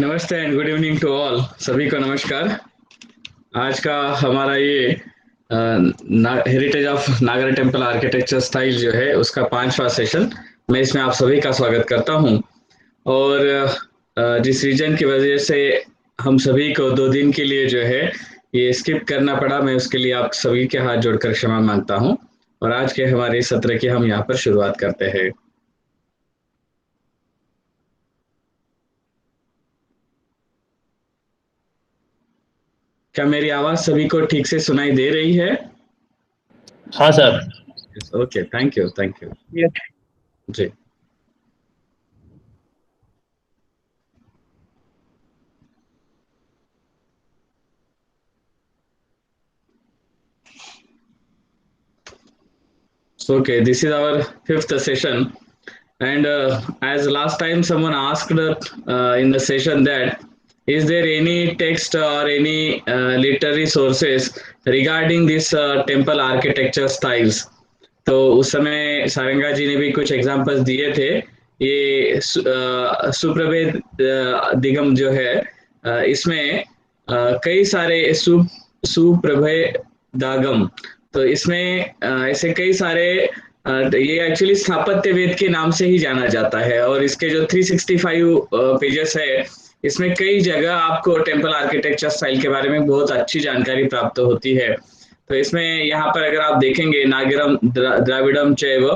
नमस्ते and good evening to all. सभी को नमस्कार। आज का हमारा ये heritage of Nagara temple architecture style जो है उसका पांचवा सेशन। मैं इसमें आप सभी का स्वागत करता हूं। और जिस रीजन की वजह से हम सभी को 2 दिन के लिए जो है ये स्किप करना पड़ा, मैं उसके लिए आप सभी के हाथ जोड़कर क्षमा मांगता हूं। और आज के हमारे सत्र की हम यहाँ पर शुरुआत करते हैं। क्या मेरी आवाज सभी को ठीक से सुनाई दे रही है? हाँ sir. Okay, thank you, thank you ये जी। Okay, this is our fifth session, and as last time someone asked in the session that is there any text or any literary sources regarding this temple architecture styles? तो उस समय सारंगा जी ने भी कुछ examples दिए थे। ये सुप्रभेद दिगम जो है, इसमें कई सारे सुप्रभेदागम, तो इसमें ऐसे कई सारे ये एक्चुअली स्थापत्य वेद के नाम से ही जाना जाता है। और इसके जो 365 पेजेस है, इसमें कई जगह आपको टेम्पल आर्किटेक्चर स्टाइल के बारे में बहुत अच्छी जानकारी प्राप्त होती है। तो इसमें यहाँ पर अगर आप देखेंगे नागरम द्राविडम चैव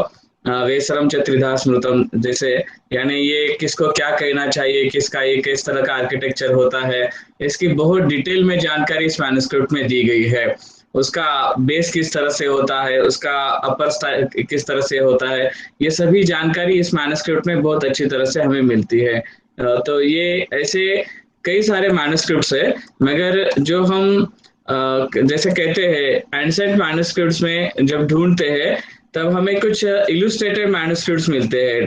वेसरम च त्रिधा स्मृतम, जैसे यानी ये किसको क्या कहना चाहिए, किसका ये किस तरह का आर्किटेक्चर होता है, इसकी बहुत डिटेल में जानकारी इस मैन्युस्क्रिप्ट में दी गई है। उसका बेस किस तरह से होता है, उसका अपर स्टाइल किस तरह से होता है, ये सभी जानकारी इस मैन्युस्क्रिप्ट में बहुत अच्छी तरह से हमें मिलती है। तो ये ऐसे कई सारे मैन्युस्क्रिप्ट्स है, मगर जो हम जैसे कहते हैं एंसेंट मैन्युस्क्रिप्ट्स में जब ढूंढते हैं तब हमें कुछ इलुस्ट्रेटेड मैन्युस्क्रिप्ट्स मिलते हैं।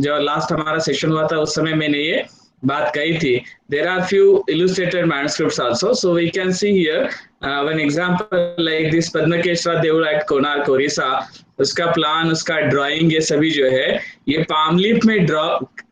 जो लास्ट हमारा सेशन हुआ था उस समय मैंने ये बात कही थी। There are few illustrated manuscripts also, so we can see here one example like this Padmakeshwar Deul at Konark Odisha. उसका प्लान, उसका ड्राइंग, ये सभी जो है ये पाम लीफ में ड्रॉ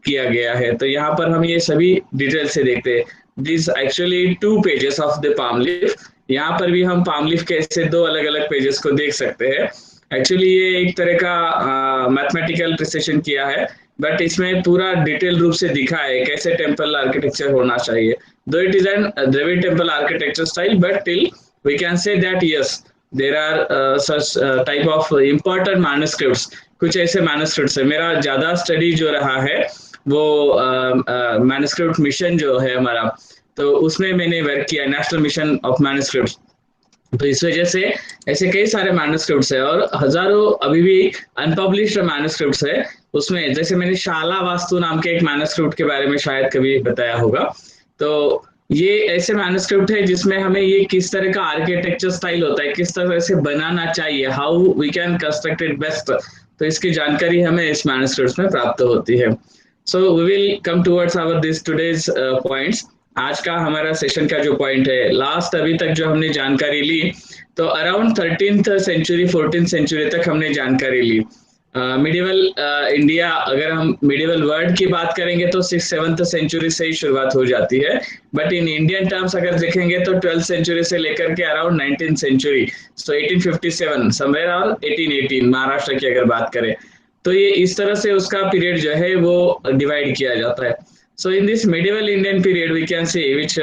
किया गया है। तो यहाँ पर हम ये सभी डिटेल से देखते हैं। This actually 2 pages of the palm leaf. यहाँ पर भी हम पाम लीफ के ऐसे 2 अलग अलग पेजेस को देख सकते हैं। एक्चुअली ये एक तरह का मैथमेटिकल प्रिसिशन किया है, बट इसमें पूरा डिटेल रूप से दिखा है कैसे टेम्पल आर्किटेक्चर होना चाहिए। Though it is an Dravida temple architecture style, but till we can say that yes there are such type of important manuscripts. कुछ ऐसे मैन्युस्क्रिप्ट्स है, मेरा ज्यादा स्टडी जो रहा है वो मैन्युस्क्रिप्ट मिशन जो है हमारा, तो उसमें मैंने वर्क किया, नेशनल मिशन ऑफ मैन्युस्क्रिप्ट। तो इस वजह से ऐसे कई सारे मैन्युस्क्रिप्ट्स है और हजारों अभी भी अनपब्लिश्ड मैन्युस्क्रिप्ट्स है। उसमें जैसे मैंने शाला वास्तु नाम के एक मैन्युस्क्रिप्ट के बारे में शायद कभी बताया होगा। तो ये ऐसे मैन्युस्क्रिप्ट है जिसमें हमें ये किस तरह का आर्किटेक्चर स्टाइल होता है, किस तरह से बनाना चाहिए, how we can construct it best, तो इसकी जानकारी हमें इस मैन्युस्क्रिप्ट्स में प्राप्त होती है। So we will come towards our this today's points. आज का हमारा सेशन का जो पॉइंट है, लास्ट अभी तक जो हमने जानकारी ली, तो around 13th century 14th century तक हमने जानकारी ली। मिडिवल इंडिया, अगर हम मिडिवल वर्ल्ड की बात करेंगे तो 6th-7th सेंचुरी से ही शुरुआत हो जाती है, बट इन इंडियन टर्म्स अगर देखेंगे तो 12th सेंचुरी से लेकर के अराउंड 19th सेंचुरी, सो 1857 समवेयर और 1818 महाराष्ट्र की अगर बात करें, तो ये इस तरह से उसका पीरियड जो है वो डिवाइड किया जाता है। So in this medieval Indian period, we can see which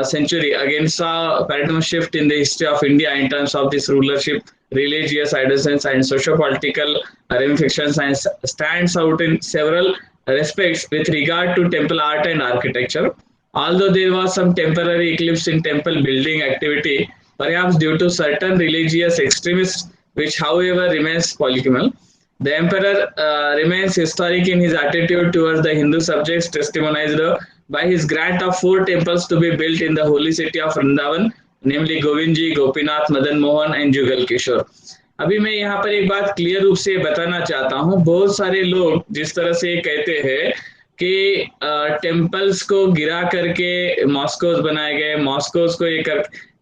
century again saw paradigm shift in the history of India in terms of this rulership, religious adolescence, and socio-political ramifications, and stands out in several respects with regard to temple art and architecture. Although there was some temporary eclipse in temple building activity, perhaps due to certain religious extremists, which however remains polygonal. The emperor remains historic in his attitude towards the Hindu subjects, testimonied by his grant of 4 temples to be built in the holy city of Vrindavan, namely Govindji, Gopinath, Madan Mohan and Jugal Kishore. अभी मैं यहाँ पर एक बात clear रूप से बताना चाहता हूँ। बहुत सारे लोग जिस तरह से कहते हैं कि टेम्पल्स को गिरा करके मॉस्कोस बनाए गए, मॉस्कोस को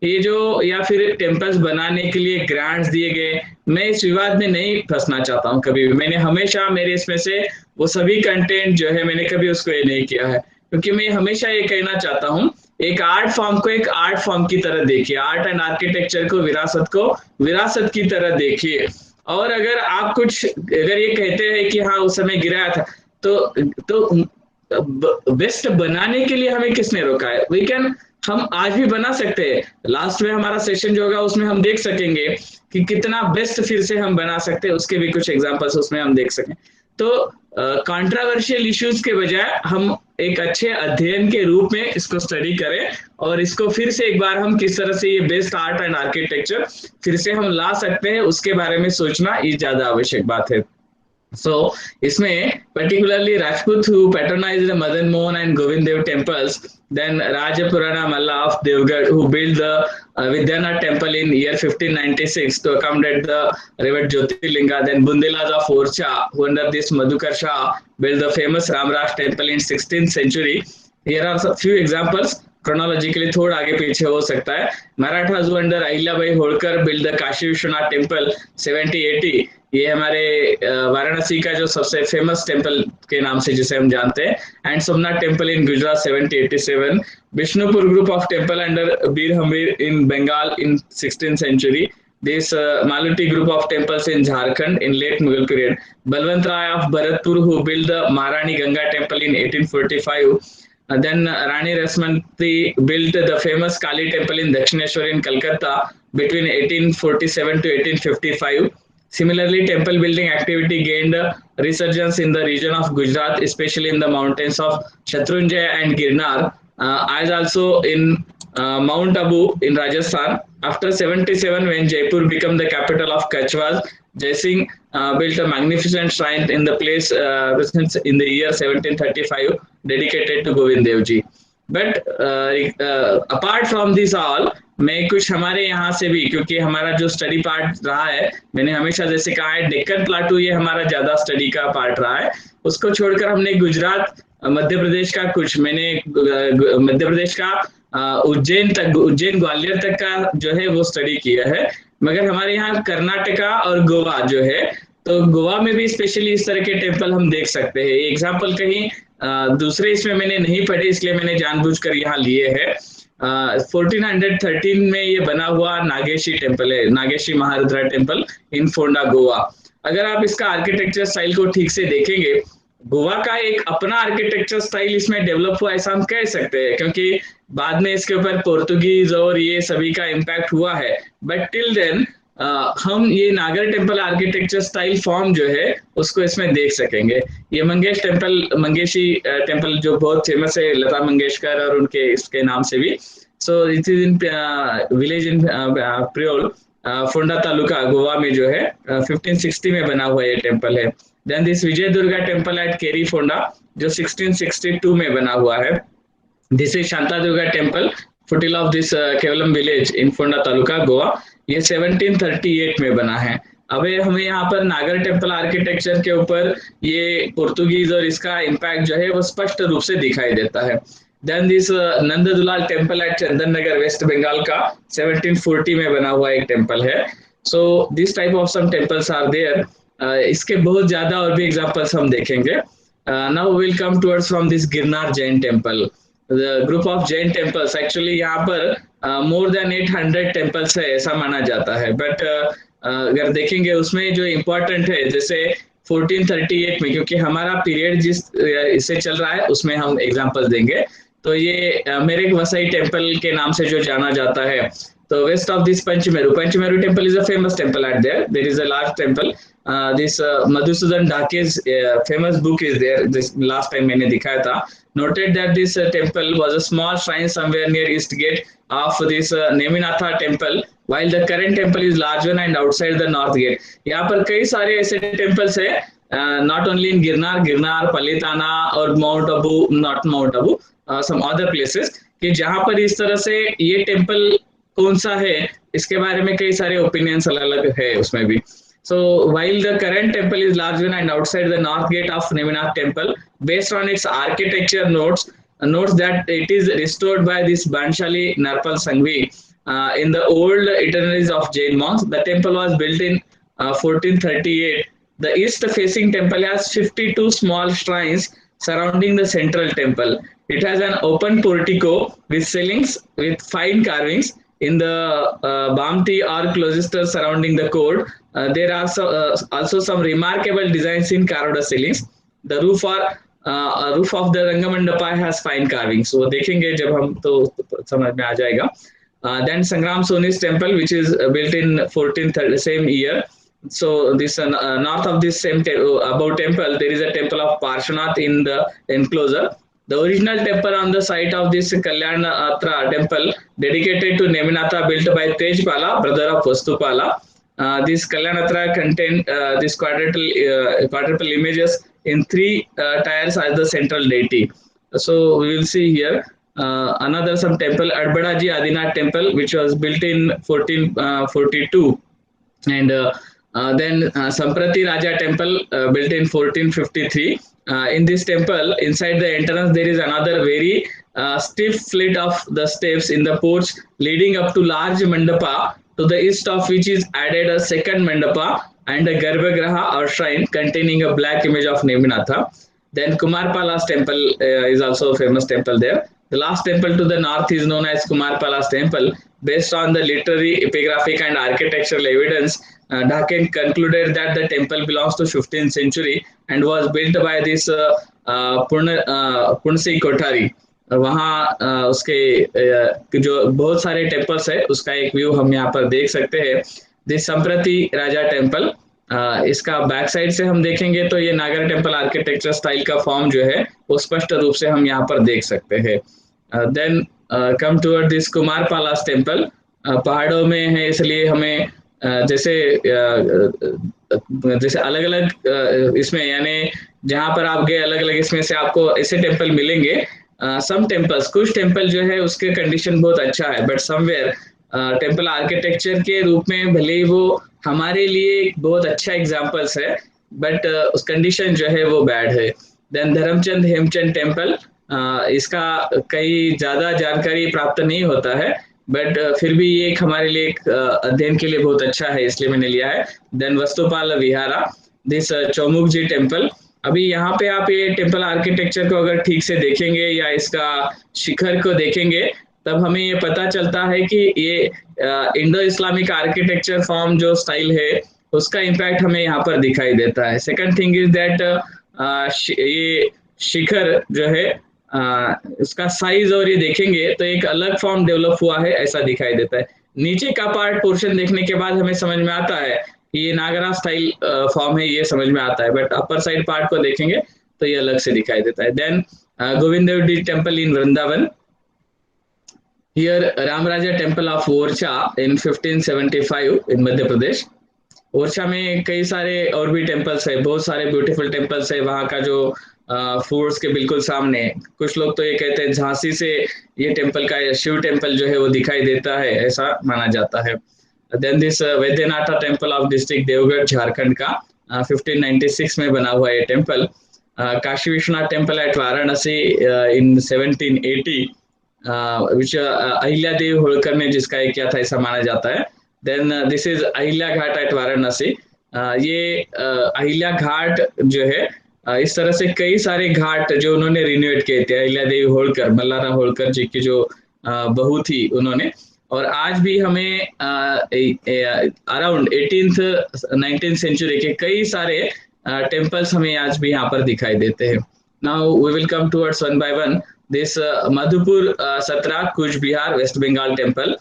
ये जो, या फिर टेम्पल्स बनाने के लिए ग्रांट्स दिए गए, मैं इस विवाद में नहीं फंसना चाहता हूँ कभी भी। मैंने हमेशा मेरे इसमें से वो सभी कंटेंट जो है मैंने कभी उसको ये नहीं किया है। क्योंकि मैं हमेशा ये कहना चाहता हूँ, एक आर्ट फॉर्म को एक आर्ट फॉर्म की तरह देखिए, आर्ट एंड आर्किटेक्चर को विरासत की तरह देखिए। और अगर आप कुछ अगर ये कहते हैं कि हाँ उस समय गिराया था, तो बेस्ट बनाने के लिए हमें किसने रोका है? वी कैन, हम आज भी बना सकते हैं। लास्ट में हमारा सेशन जो होगा उसमें हम देख सकेंगे कि कितना बेस्ट फिर से हम बना सकते हैं, उसके भी कुछ एग्जांपल्स उसमें हम देख सकें। तो कंट्रोवर्शियल इश्यूज के बजाय हम एक अच्छे अध्ययन के रूप में इसको स्टडी करें, और इसको फिर से एक बार हम किस तरह से ये बेस्ट आर्ट एंड आर्किटेक्चर फिर से हम ला सकते हैं, उसके बारे में सोचना ये ज्यादा आवश्यक बात है। So, इसमें particularly Rajput who patronized the Madan Mohan and Govind Dev temples, then Rajapurana Malla of Devgarh who built the Vidyanath temple in year 1596 to accommodate the river Jyotirlinga, then Bundelas of Orcha who under this Madhukar Shah built the famous Ramraj temple in 16th century. Here are a few examples. Chronologically थोड़ा आगे पीछे हो सकता है। Marathas who under Ahilyabai Holkar built the Kashi Vishwanath temple 7080, ये हमारे वाराणसी का जो सबसे फेमस टेम्पल के नाम से जिसे हम जानते हैं, and Somnath temple in Gujarat 1787, Vishnupur group of temple under Bir Hamir in Bengal in 16th century, this Maluti group of temples in Jharkhand in late Mughal period, Balwant Rai of Bharatpur who build the Maharani Ganga temple in 1845, then Rani Rasmanti built the famous Kali temple in Dakshineshwar in Calcutta between 1847 to 1855. Similarly, temple building activity gained a resurgence in the region of Gujarat, especially in the mountains of Shatrunjaya and Girnar, as also in Mount Abu in Rajasthan. After 77, when Jaipur became the capital of Kachwas, Jai Singh built a magnificent shrine in the place in the year 1735, dedicated to Govind Dev Ji. But apart from this all, मैं कुछ हमारे यहाँ से भी, क्योंकि हमारा जो study part रहा है, मैंने हमेशा जैसे कहा है डेक्कन प्लाटू ये हमारा ज्यादा स्टडी का पार्ट रहा है, उसको छोड़कर हमने गुजरात, मध्य प्रदेश का कुछ, मैंने मध्य प्रदेश का उज्जैन ग्वालियर तक का जो है वो स्टडी किया है। मगर हमारे यहाँ कर्नाटका और गोवा जो है, तो गोवा में भी स्पेशली इस तरह के टेम्पल हम देख सकते हैं। एग्जाम्पल कहीं दूसरे इसमें मैंने नहीं पढ़े, इसलिए मैंने जानबूझकर यहाँ लिए है। 1413 में ये बना हुआ नागेशी टेम्पल है, नागेशी महारुद्रा टेम्पल इन फोंडा गोवा। अगर आप इसका आर्किटेक्चर स्टाइल को ठीक से देखेंगे, गोवा का एक अपना आर्किटेक्चर स्टाइल इसमें डेवलप हुआ ऐसा हम कह सकते हैं, क्योंकि बाद में इसके ऊपर पोर्तुगीज और ये सभी का इम्पैक्ट हुआ है। बट टिल देन हम ये नागर टेम्पल आर्किटेक्चर स्टाइल फॉर्म जो है उसको इसमें देख सकेंगे। ये मंगेशी टेम्पल जो बहुत फेमस है लता मंगेशकर और उनके इसके नाम से भी। So it is in village in Priol, Ponda taluka, Goa में जो है 1560 में बना हुआ ये टेम्पल है। Then this Vijay Durga temple at Keri Ponda जो 1662 में बना हुआ है। This is Shanta Durga temple foothill of this Kavlem village in Ponda taluka Goa, ये 1738 में बना है। अब हमें यहाँ पर नागर टेम्पल आर्किटेक्चर के ऊपर ये पोर्तुगीज और इसका इम्पैक्ट जो है वो स्पष्ट रूप से दिखाई देता है। Then this Nandadulal temple at Chandan Nagar west Bengal का 1740 में बना हुआ एक टेम्पल है। So this type of some temples are there. इसके बहुत ज्यादा और भी एग्जांपल्स हम देखेंगे। Now will come towards from this Girnar Jain temple, the group of Jain temples. Actually यहाँ पर मोर देन 800 टेम्पल्स है ऐसा माना जाता है। बट अगर देखेंगे उसमें जो इम्पोर्टेंट है, जैसे 1438 में, क्योंकि हमारा पीरियड जिस इससे चल रहा है उसमें हम एग्जांपल देंगे। तो ये मेरेक वसई टेम्पल के नाम से जो जाना जाता है, तो west of this Panchameru temple is a famous temple at there is a large temple. This Madhusudan Dhaky's famous book is there, this last time मैंने दिखाया था, noted that this temple was a small shrine somewhere near east gate of this Neminatha temple, while the current temple is large one and outside the north gate। यहाँ पर कई सारे ऐसे temples है, not only in Girnar, Palitana और mount Abu, not mount Abu, some other places, कि जहाँ पर इस तरह से ये टेम्पल कौन सा है इसके बारे में कई सारे ओपिनियंस अलग-अलग है उसमें भी। So while the current temple is large one and outside the north gate of Neminath temple, based on its architecture notes that it is restored by this Banshali Narpal Sangvi in the old itineraries of Jain monks. The temple was built in 1438. The east facing temple has 52 small shrines surrounding the central temple. It has an open portico with ceilings with fine carvings in the Bamti or cloister surrounding the court. There are also some remarkable designs in carved ceilings. The roof of the Rangamandapa has fine carvings. वो देखेंगे जब हम तो समझ में आ जाएगा. Then Sangram Soni's temple, which is built in 1430 same year. So this north of this same above temple, there is a temple of Parshvanath in the enclosure. The original temple on the site of this Kalyanatra temple, dedicated to Neminatha, built by Tejpala, brother of Vastupala. This Kalyanatra contain this quadruple images in three tiers as the central deity. So we will see here another some temple, Adbadaji Adinath temple, which was built in 1442, and then Samprati Raja temple built in 1453. In this temple, inside the entrance, there is another very stiff flight of the steps in the porch leading up to large mandapa, to the east of which is added a second mandapa and a Garbhagraha or shrine containing a black image of Neminatha. Then Kumarpala's temple is also a famous temple there. The last temple to the north is known as Kumarpala's temple. Based on the literary, epigraphic and architectural evidence, Dhaken concluded that the temple belongs to 15th century and was built by this Punsi Kothari. वहाँ उसके जो बहुत सारे temples है उसका एक view हम यहाँ पर देख सकते हैं. दिस संप्रति राजा टेम्पल, इसका बैक साइड से हम देखेंगे तो ये नागर टेम्पल आर्किटेक्चर स्टाइल का फॉर्म जो है वो स्पष्ट रूप से हम यहाँ पर देख सकते हैं. Then come toward this Kumarpala's temple, पहाड़ों में है इसलिए हमें जैसे अलग अलग इसमें यानी जहाँ पर आप गए अलग अलग इसमें से आपको ऐसे टेम्पल मिलेंगे. सम टेम्पल्स, कुछ टेम्पल जो है उसके कंडीशन बहुत अच्छा है, बट समवेयर टेम्पल आर्किटेक्चर के रूप में भले ही वो हमारे लिए बहुत अच्छा एग्जाम्पल्स है, बट उस कंडीशन जो है वो बैड है. देन धर्मचंद हेमचंद टेम्पल, इसका कई ज्यादा जानकारी प्राप्त नहीं होता है, बट फिर भी ये एक हमारे लिए एक अध्ययन के लिए बहुत अच्छा है, इसलिए मैंने लिया है. Then Vastupal vihara, this Chaumukh ji temple. अभी यहाँ पे आप ये टेम्पल आर्किटेक्चर को अगर ठीक से देखेंगे या इसका शिखर को देखेंगे तब हमें ये पता चलता है कि ये इंडो इस्लामिक आर्किटेक्चर फॉर्म जो स्टाइल है उसका इम्पैक्ट हमें यहाँ पर दिखाई देता है. सेकंड थिंग इज दैट ये शिखर जो है उसका साइज और ये देखेंगे तो एक अलग फॉर्म डेवलप हुआ है ऐसा दिखाई देता है. नीचे का पार्ट पोर्शन देखने के बाद हमें समझ में आता है कि ये नागरा स्टाइल फॉर्म है, ये समझ में आता है, बट अपर साइड पार्ट को देखेंगे तो ये अलग से दिखाई देता है. Then Govind Dev ji temple in Vrindavan. Here Ramraja temple of Orchha in 1575 in Madhya Pradesh. Orchha में कई सारे और भी टेम्पल्स है, बहुत सारे ब्यूटीफुल टेम्पल्स है. वहाँ का जो फोर्ट्स के बिल्कुल सामने, कुछ लोग तो ये कहते हैं झांसी से ये टेम्पल का शिव टेम्पल जो है वो दिखाई देता है, ऐसा माना जाता है. Then this Vaidyanath temple of district देवगढ़ झारखंड का 1596 में बना हुआ ये temple. Kashi Vishwanath temple at Varanasi in 1780 which Ahilya Devi Holkar ने जिसका एक किया था ऐसा माना जाता है. Then this is Ahilya Ghat at Varanasi. ये अहिल्या घाट जो है इस तरह से कई सारे घाट जो उन्होंने रिनोवेट किए थे, अहिल्या देवी होलकर, मल्लारा होलकर जी की जो बहू थी उन्होंने. और आज भी हमें अराउंड 18th-19th सेंचुरी के कई सारे टेम्पल्स हमें आज भी यहाँ पर दिखाई देते हैं. Now we will come towards one by one. This Madhupur Satra Cooch Behar west Bengal temple.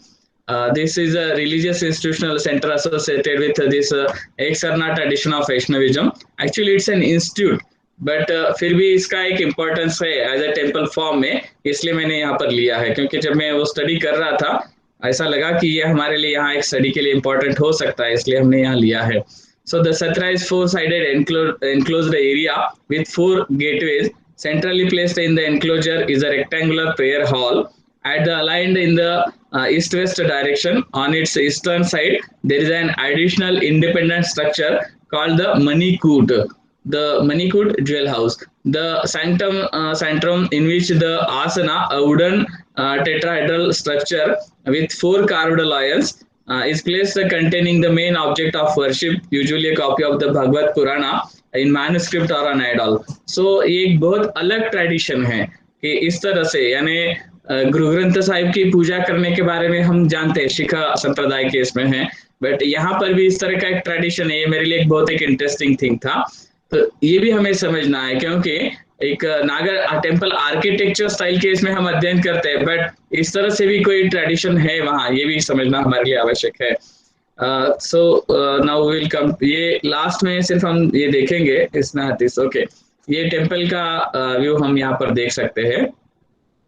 This is a religious institutional center associated with this Eksarat tradition of Vaishnavism. Actually, it's an institute, but फिर भी इसका एक इम्पोर्टेंस है एज अ टेम्पल फॉर्म में, इसलिए मैंने यहाँ पर लिया है, क्योंकि जब मैं वो स्टडी कर रहा था ऐसा लगा कि ये हमारे लिए यहाँ एक स्टडी के लिए इम्पोर्टेंट हो सकता है, इसलिए हमने यहाँ लिया है. So the Satra is four-sided enclosed area with 4 gateways. Centrally placed in the enclosure is a rectangular prayer hall. At the aligned in the east-west direction, on its eastern side, there is an additional independent structure called the Manikut, the Manikut jewel house. The sanctum in which the asana, a wooden tetrahedral structure with 4 carved lions, is place containing the main object of worship, usually a copy of the Bhagavad Purana in manuscript or an idol. So ये एक बहुत अलग tradition है कि इस तरह से यानी गुरु ग्रंथ साहिब की पूजा करने के बारे में हम जानते हैं, शिखा संप्रदाय के इसमें है, बट यहाँ पर भी इस तरह का एक ट्रेडिशन है। ये मेरे लिए एक बहुत एक इंटरेस्टिंग थिंग था। तो ये भी हमें समझना है, क्योंकि एक नागर टेम्पल आर्किटेक्चर स्टाइल के इसमें हम अध्ययन करते हैं, बट इस तरह से भी कोई ट्रेडिशन है वहाँ, ये भी समझना हमारे लिए आवश्यक है। सो नाउ विल कम, ये लास्ट में सिर्फ हम ये देखेंगे इस नाथिस। ओके, ये टेम्पल का व्यू हम यहाँ पर देख सकते हैं।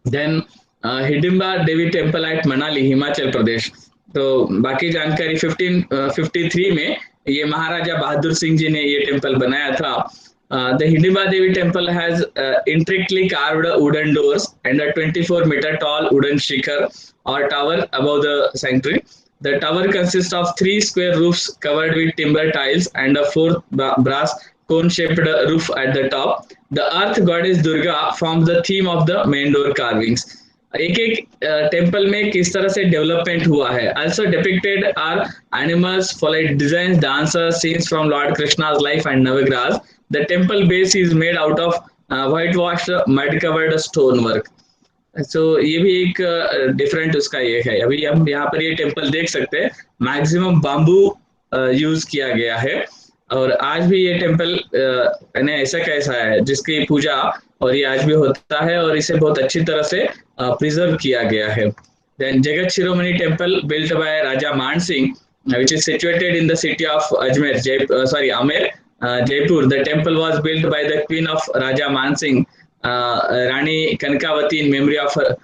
Then Hidimba Devi temple at Manali, Himachal Pradesh. तो बाकी जानकारी 1553 में ये महाराजा बहादुर सिंह जी ने ये टेम्पल बनाया था। The Hidimba Devi temple has intricately carved wooden doors and a 24-meter tall wooden shikhar or tower above the sanctuary. The tower consists of 3 square roofs covered with timber tiles and a 4th brass cone-shaped roof at the top. The earth goddess Durga forms the theme of the main door carvings. एक एक temple में किस तरह से development हुआ है। Also depicted are animals, folate designs, dancers, scenes from Lord Krishna's life and Navagrahas. The temple base is made out of whitewashed mud-covered stonework. So ये भी एक डिफरेंट उसका ये है। अभी हम यहाँ पर ये टेम्पल देख सकते हैं, मैक्सिमम बाम्बू यूज किया गया है, और आज भी ये टेम्पल ऐसा कैसा है जिसकी पूजा और ये आज भी होता है, और इसे बहुत अच्छी तरह से प्रिजर्व किया गया है। Then Jagat Shiromani temple built by Raja Man Singh, which is situated in the city of Ajmer, Amer, Jaipur. The temple was built by the queen of Raja Man Singh, Rani Kankavati, in memory of her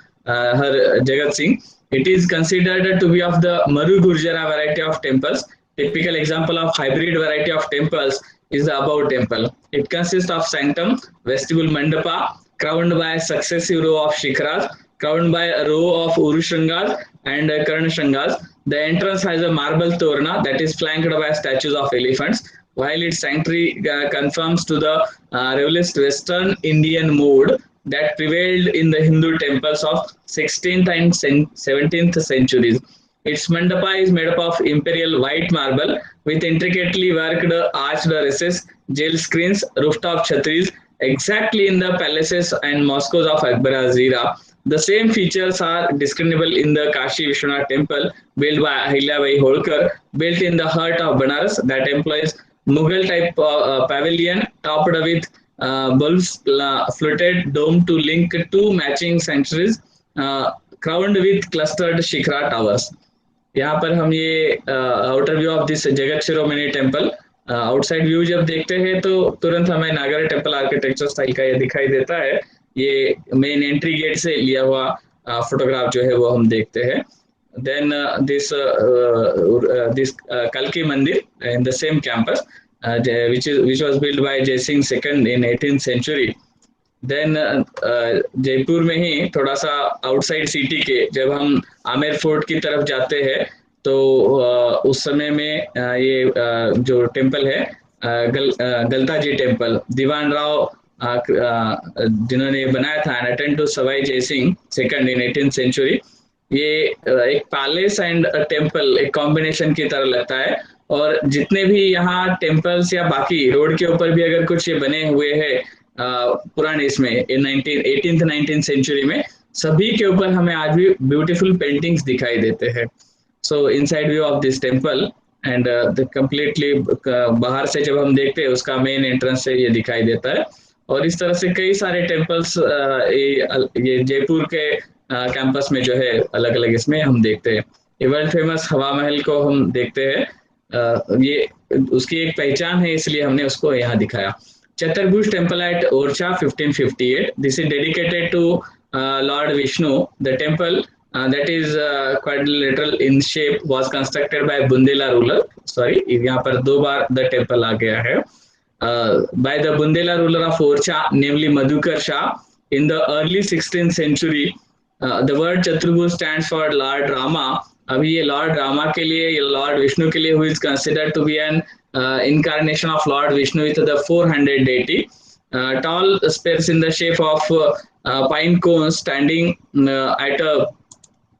Jagat Singh. It is considered to be of the Maru Gurjara variety of temples. Typical example of hybrid variety of temples is the above temple. It consists of sanctum, vestibule, mandapa, crowned by a successive row of shikharas, crowned by a row of urushrangas and karnashrangas. The entrance has a marble torna that is flanked by statues of elephants, while its sanctuary conforms to the realist Western Indian mode that prevailed in the Hindu temples of 16th and 17th centuries. Its mandapa is made up of imperial white marble with intricately worked arched recesses, jail screens, rooftop chhatris, exactly in the palaces and mosques of Akbar's era. The same features are discernible in the Kashi Vishwanath temple built by Ahilyabai Holkar, built in the heart of Banaras, that employs Mughal type pavilion topped with bulbs, fluted dome to link two matching sanctuaries, crowned with clustered shikhara towers. यहाँ पर हम ये outer view of this Jagat Shiromani temple, outside view जब देखते हैं तो तुरंत हमें नागर टेम्पल आर्किटेक्चर स्टाइल का ये दिखाई देता है। ये मेन एंट्री गेट से लिया हुआ फोटोग्राफ जो है वो हम देखते हैं। देन दिस कल्की मंदिर in the same campus which was built by Jai Singh II in 18th century. Then Jaipur में ही थोड़ा सा आउटसाइड सिटी के जब हम आमेर फोर्ट की तरफ जाते हैं तो उस समय में ये जो टेम्पल है गलता जी टेम्पल, दीवान राव जिन्होंने बनाया था, and attend to Sawai Jai Singh second in 18th century. ये एक पैलेस एंड टेम्पल एक कॉम्बिनेशन की तरह लगता है, और जितने भी यहाँ टेम्पल्स या बाकी रोड के ऊपर भी अगर कुछ ये बने हुए हैं पुराने इसमें 18th 19th सेंचुरी में, सभी के ऊपर हमें आज भी ब्यूटीफुल पेंटिंग्स दिखाई देते हैं। सो inside view of this temple and the completely बाहर से जब हम देखते हैं उसका मेन एंट्रेंस से ये दिखाई देता है। और इस तरह से कई सारे टेम्पल्स ये जयपुर के कैंपस में जो है अलग अलग इसमें हम देखते हैं। ये वर्ल्ड फेमस हवा महल को हम देखते हैं, ये उसकी एक पहचान है इसलिए हमने उसको यहाँ दिखाया। Chaturbhuj temple at Orcha 1558. This is dedicated to Lord Vishnu. The temple that is quadrilateral in shape was constructed by Bundela ruler. Sorry, यहाँ पर दो बार the temple आ गया है। By the Bundela ruler of Orcha, namely Madhukar Shah, in the early 16th century. The word Chaturbhuj stands for Lord Rama. अभी ये Lord Rama के लिए, ये लॉर्ड विष्णु के लिए, who is considered to be an incarnation of Lord Vishnu with the 400 deity. Tall spears in the shape of pine cones standing at a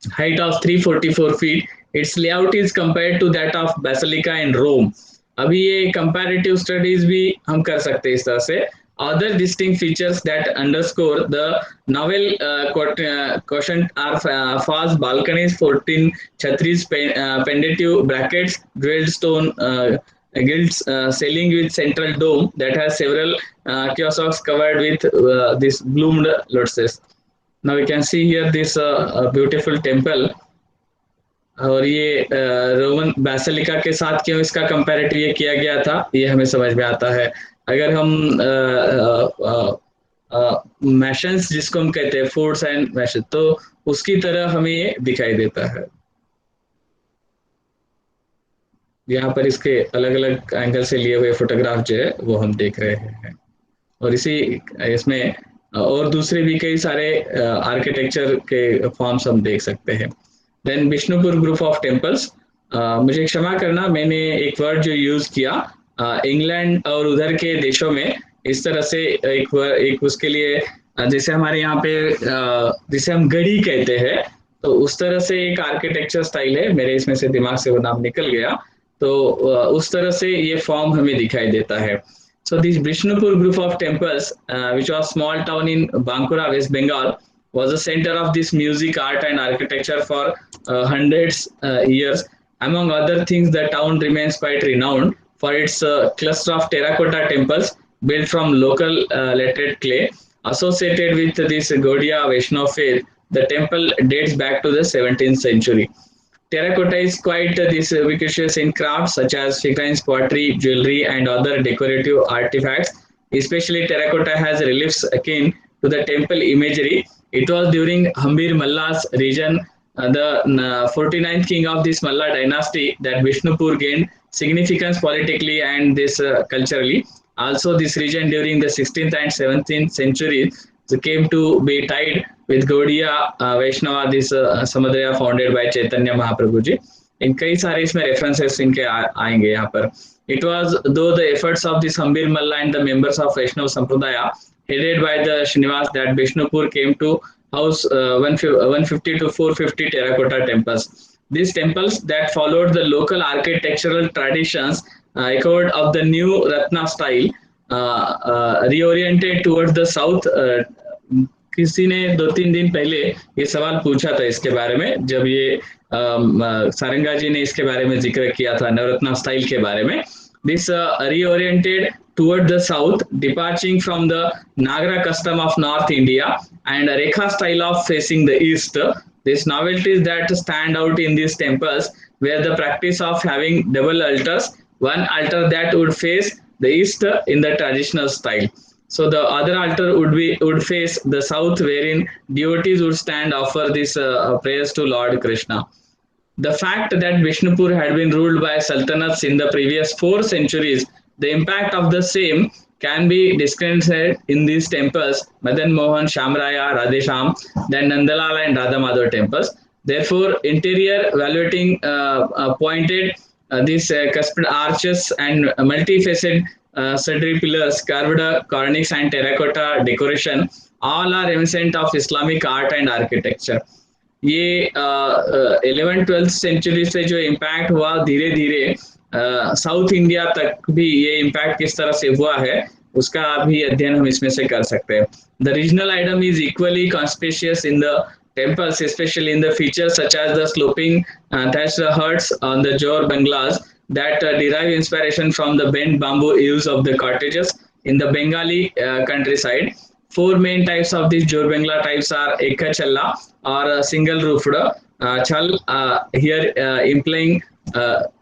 height of 344 feet its layout is compared to that of Basilica in Rome. अभी ये comparative studies भी हम कर सकते हैं इस तरह से. Other distinct features that underscore the novel quotient are fast balconies, 14 chhatris, pendative brackets, drilled stone guilds, ceiling with central dome that has several kiosks covered with this bloomed lotuses. Now we can see here this beautiful temple. और ये Roman basilica के साथ क्यों इसका comparative ये किया गया था, ये हमें समझ में आता है. अगर हम मैशंस जिसको हम कहते हैं फोर्ट्स एंड मैशंस, तो उसकी तरह हमें ये दिखाई देता है. यहाँ पर इसके अलग अलग एंगल से लिए हुए फोटोग्राफ जो है वो हम देख रहे हैं. और इसी इसमें और दूसरे भी कई सारे आर्किटेक्चर के फॉर्म्स हम देख सकते हैं. Then Bishnupur group of temples. मुझे क्षमा करना, मैंने एक वर्ड जो यूज किया इंग्लैंड और उधर के देशों में इस तरह से एक उसके लिए जैसे हमारे यहाँ पे जिसे हम गढ़ी कहते हैं, तो उस तरह से एक आर्किटेक्चर स्टाइल है. मेरे इसमें से दिमाग से वो नाम निकल गया, तो उस तरह से ये फॉर्म हमें दिखाई देता है. So this Bishnupur group of temples, which was small town in Bankura, West Bengal, was the center of this music, art and architecture for hundreds years. Among other things, the town remains quite renowned for its cluster of terracotta temples built from local laterite clay. Associated with this Gaudiya Vaishnava faith, the temple dates back to the 17th century. Terracotta is quite this ubiquitous in crafts such as figurines, pottery, jewelry, and other decorative artifacts. Especially terracotta has reliefs akin to the temple imagery. It was during Hambir Malla's region, the 49th king of this Malla dynasty, that Bishnupur gained significance politically and this culturally. Also, this region during the 16th and 17th centuries came to be tied with Gaudiya Vaishnava, this Samadriya founded by Chaitanya Mahaprabhu ji. इन कई सारे इसमें references इनके आएंगे यहाँ पर. It was though the efforts of this Hambir Malla and the members of Vaishnava Sampradaya headed by the Srinivas that Bishnupur came to house 150 to 450 terracotta temples. These temples that followed the local architectural traditions echoed of the new Ratna style, reoriented towards the south. किसी ने 2-3 दिन पहले ये सवाल पूछा था इसके बारे में, जब ये सारंगा जी ने इसके बारे में जिक्र किया था नवरत्ना स्टाइल के बारे में. This reoriented toward the south, departing from the Nagara custom of North India and a Rekha style of facing the east. These novelties that stand out in these temples were the practice of having double altars, one altar that would face the east in the traditional style. So the other altar would face the south, wherein devotees would stand offer this prayers to Lord Krishna. The fact that Bishnupur had been ruled by sultanates in the previous 4 centuries, the impact of the same can be discerned in these temples, Madan Mohan, Shamraya, Radhesham, then Nandalal and Radha Madhav temples. Therefore, interior evaluating pointed these cusped arches and multifaceted sturdy pillars, carved cornice and terracotta decoration, all are reminiscent of Islamic art and architecture. ये 11th-12th century से जो impact हुआ धीरे धीरे south India तक भी ये impact किस तरह से हुआ है उसका भी अध्ययन हम इसमें से कर सकते हैं. The regional item is equally conspicuous in the temples, especially in the features such as the sloping thatched huts on the Jor Banglas that derive inspiration from the bent bamboo use of the cottages in the Bengali countryside. 4 main types of these Jor Bangla types are Ekha Challa or single roofed chal, here implying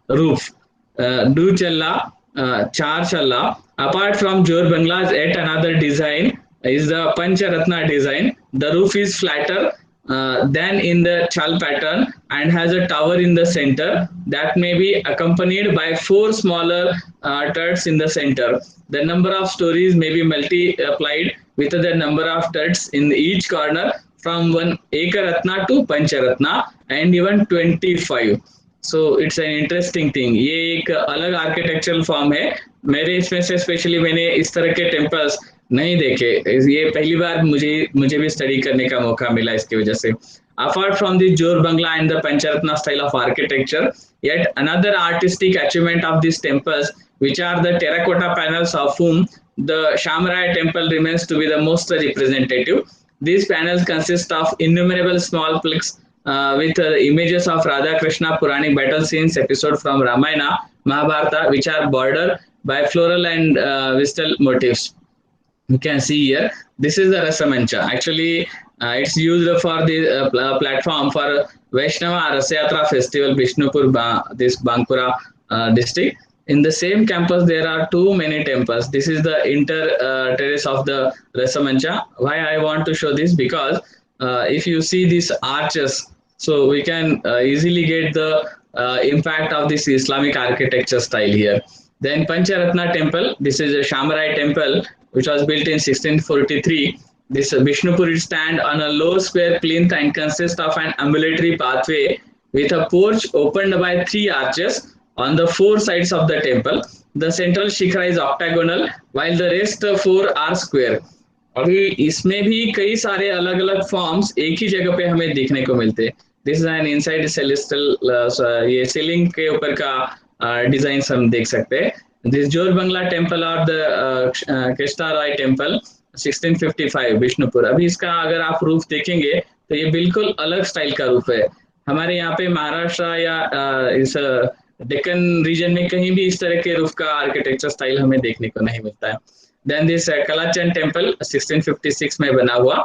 roof, Du Challa, Char Challa. Apart from Jor Banglas, yet another design is the Pancharatna design. The roof is flatter than in the chal pattern and has a tower in the center that may be accompanied by 4 smaller turrets in the center. The number of stories may be multiplied with the number of turrets in each corner from 1 Ekaratna to Pancharatna and even 25. So it's an interesting thing. ये एक अलग architectural form है. मेरे इसमें से specially मैंने इस तरह के टेम्पल्स नहीं देखे, ये पहली बार मुझे भी स्टडी करने का मौका मिला इसकी वजह से. Apart from the Jor Bangla and the Pancharatna style of architecture, yet another artistic achievement of these temples, which are the terracotta panels, of whom the Shamraya temple remains to be the most representative. These panels consist of innumerable small plaques with images of Radha Krishna Puranic battle scenes episode from Ramayana, Mahabharata, which are bordered by floral and vistal motifs. You can see here, this is the Rasamancha. Actually, it's used for the platform for Vaishnava Rasayatra festival, Bishnupur, this Bankura district. In the same campus, there are too many temples. This is the inter terrace of the Rasamancha. Why I want to show this? Because if you see these arches, so we can easily get the impact of this Islamic architecture style here. Then Pancharatna temple, this is a Shamarai temple which was built in 1643. This Vishnupur stand on a low square plinth and consists of an ambulatory pathway with a porch opened by three arches on the four sides of the temple. The central shikhara is octagonal while the rest four are square. अभी इसमें भी कई सारे अलग अलग forms एक ही जगह पे हमें देखने को मिलते हैं. This is an inside celestial, ये सीलिंग के ऊपर का डिजाइन हम देख सकते हैं. दिस जोर बंगला टेम्पल और द कृष्णा रॉय टेम्पल 1655 विष्णुपुर. अभी इसका अगर आप रूफ देखेंगे तो ये बिल्कुल अलग स्टाइल का रूफ है. हमारे यहाँ पे महाराष्ट्र या इस डेक्कन रीजन में कहीं भी इस तरह के रूफ का आर्किटेक्चर स्टाइल हमें देखने को नहीं मिलता है. देन दिस कलाचंद टेम्पल 1656 में बना हुआ,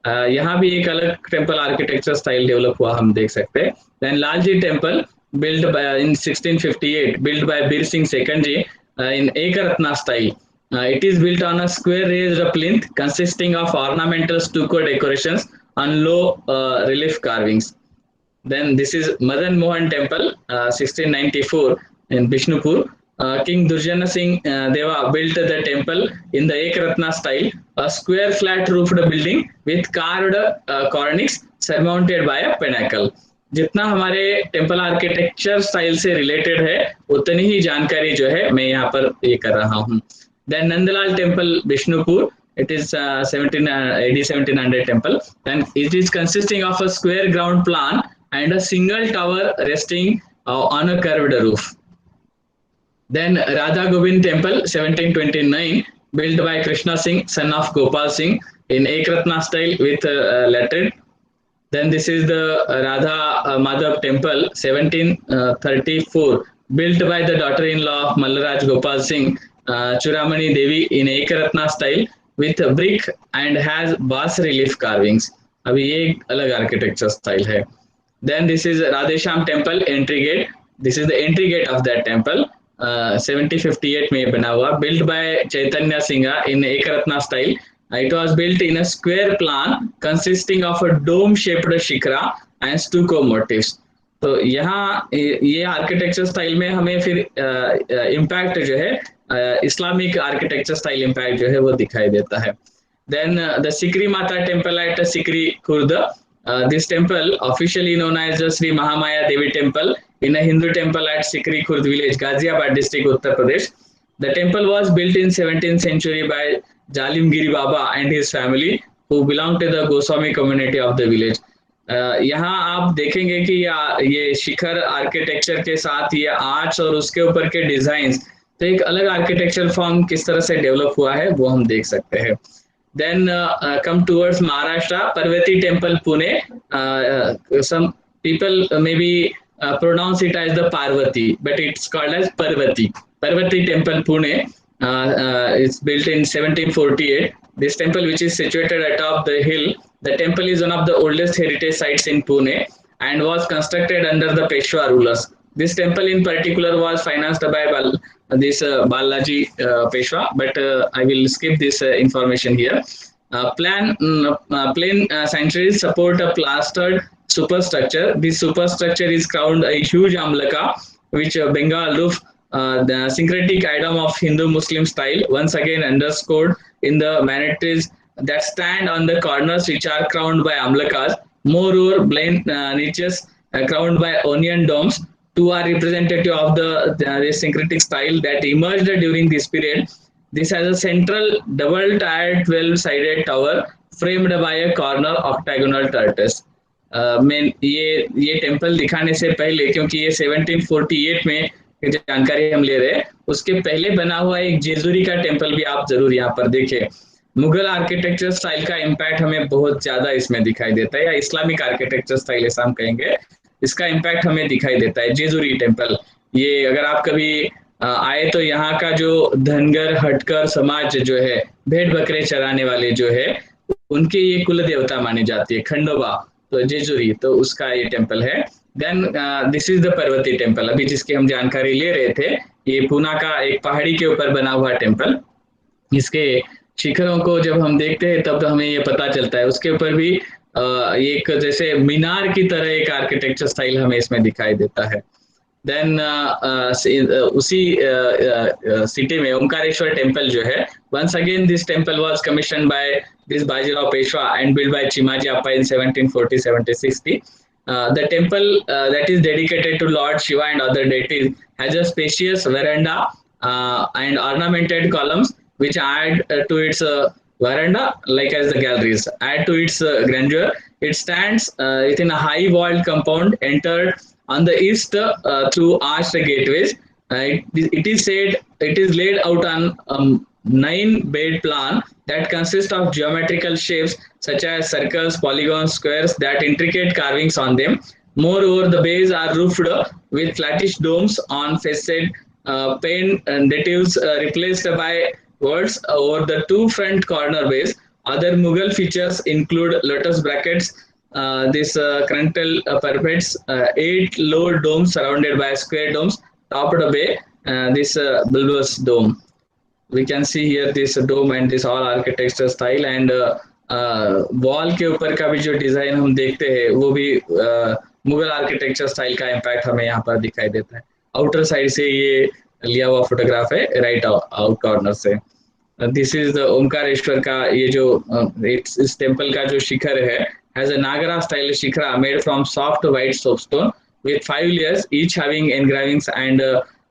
यहाँ भी एक अलग टेम्पल आर्किटेक्चर स्टाइल डेवलप हुआ हम देख सकते हैं. Then Lalji temple built by, in 1658, built by Bir Singh II ji in Ekaratna style. It is built on a square raised plinth consisting of ornamental stucco decorations on low relief carvings. Then this is Madan Mohan Temple, 1694 in Bishnupur. King Durjana Singh Deva built the temple in the Ekaratna style, a square flat roofed building with carved cornice surmounted by a pinnacle. जितना हमारे temple architecture style से related है उतनी ही जानकारी जो है मैं यहाँ पर ये कर रहा हूँ. Then Nandlal temple Bishnupur, it is 1700 temple, and it is consisting of a square ground plan and a single tower resting on a curved roof. Then Radha Gobind temple 1729, built by Krishna Singh, son of Gopal Singh, in Ekratna style with lettered. Then this is the Radha Madhav temple 1734, built by the daughter-in-law of Mallaraj Gopal Singh, Churamani Devi, in Ekaratna style with brick and has bas relief carvings. अभी ये एक अलग architecture style है. Then this is Radhesham temple entry gate. This is the entry gate of that temple. 1758 में बना हुआ, built by Chaitanya Singha in Ekaratna style. It was built in a square plan consisting of a dome-shaped shikhara and stucco motifs. तो यहाँ ये architecture style में हमें फिर impact जो है इस्लामिक आर्किटेक्चर स्टाइल इम्पैक्ट जो है वो दिखाई देता है. देन द सिकरी माता temple at Sikri Khurd. This temple, officially known as the Sri Mahamaya Devi Temple, in a Hindu temple at Sikri Khurd village, Ghaziabad district, Uttar Pradesh. The temple was built in 17th century by Jalimgiri Baba and his family, who belonged to the Goswami community of the village. यहाँ आप देखेंगे कि ये शिखर architecture के साथ ये arts और उसके ऊपर के डिजाइन्स, तो एक अलग आर्किटेक्चर फॉर्म किस तरह से डेवलप हुआ है वो हम देख सकते हैं. Then come towards Maharashtra, Parvati Temple, Pune. Some people maybe pronounce it as the Parvati, but it's called as Parvati. Parvati Temple, Pune. It's built in 1748. This temple, which is situated atop the hill, the temple is one of the oldest heritage sites in Pune and was constructed under the Peshwa rulers. This temple in particular was financed by Balaji Peshwa, but I will skip this information here. Plain sanctuaries support a plastered superstructure. This superstructure is crowned a huge amlaka, which Bengal roof, the syncretic item of Hindu-Muslim style, once again underscored in the manatees that stand on the corners, which are crowned by amlakas. Moreover, blind niches crowned by onion domes. Two are representative of the syncretic style that emerged during this period. This has a central double-tiered 12-sided tower framed by a corner octagonal tortoise. मैं ये temple दिखाने से पहले, क्योंकि ये 1748 में जानकारी हम ले रहे हैं, उसके पहले बना हुआ एक जेजुरी का टेम्पल भी आप जरूर यहाँ पर देखें। मुगल आर्किटेक्चर स्टाइल का इम्पैक्ट हमें बहुत ज्यादा इसमें दिखाई देता है, या इस्लामिक आर्किटेक्चर स्टाइल ऐसा हम कहेंगे, इसका इम्पैक्ट हमें दिखाई देता है। जेजुरी टेम्पल, ये अगर आप कभी आए तो यहाँ का जो धनगर हटकर समाज जो है, भेड़ बकरे चराने वाले जो है, उनके ये कुल देवता मानी जाती है, खंडोबा, तो जेजुरी, तो उसका ये टेम्पल है। Then this is the Parvati temple, अभी जिसकी हम जानकारी ले रहे थे, ये पूना का एक पहाड़ी के ऊपर बना हुआ टेम्पल। इसके शिखरों को जब हम देखते हैं तब तो हमें ये पता चलता है, उसके ऊपर भी एक जैसे मीनार की तरह एक आर्किटेक्चर स्टाइल हमें इसमें दिखाई देता है। देन उसी सिटी में ओमकारेश्वर टेम्पल जो है, once again this temple was commissioned by this Bajirao Peshwa and built by Chimaji Appa in 1740-1760. The temple that is dedicated to Lord Shiva and other deities has a spacious veranda and ornamented columns which add to its veranda, like as the galleries add to its grandeur. It stands within a high walled compound entered on the east through arched gateways. It is said it is laid out on 9-bed plan that consists of geometrical shapes such as circles, polygons, squares that intricate carvings on them. Moreover, the bays are roofed with flattish domes on facade, paint natives replaced by words over the two front corner bays. Other Mughal features include lotus brackets, this frontal parapets, 8 low domes surrounded by square domes, topped bay, this bulbous dome. We can see here this dome and this all architecture style, and wall के ऊपर का भी जो design हम देखते हैं वो भी मुगल आर्किटेक्चर स्टाइल का इम्पैक्ट हमें यहाँ पर दिखाई देता है। आउटर साइड से ये लिया हुआ फोटोग्राफ है, राइट आउट कॉर्नर से। दिस इज द ओमकारेश्वर का ये जो इस टेम्पल का जो शिखर है, has a Nagara style shikhra made from soft white soapstone with 5 layers, each having engravings and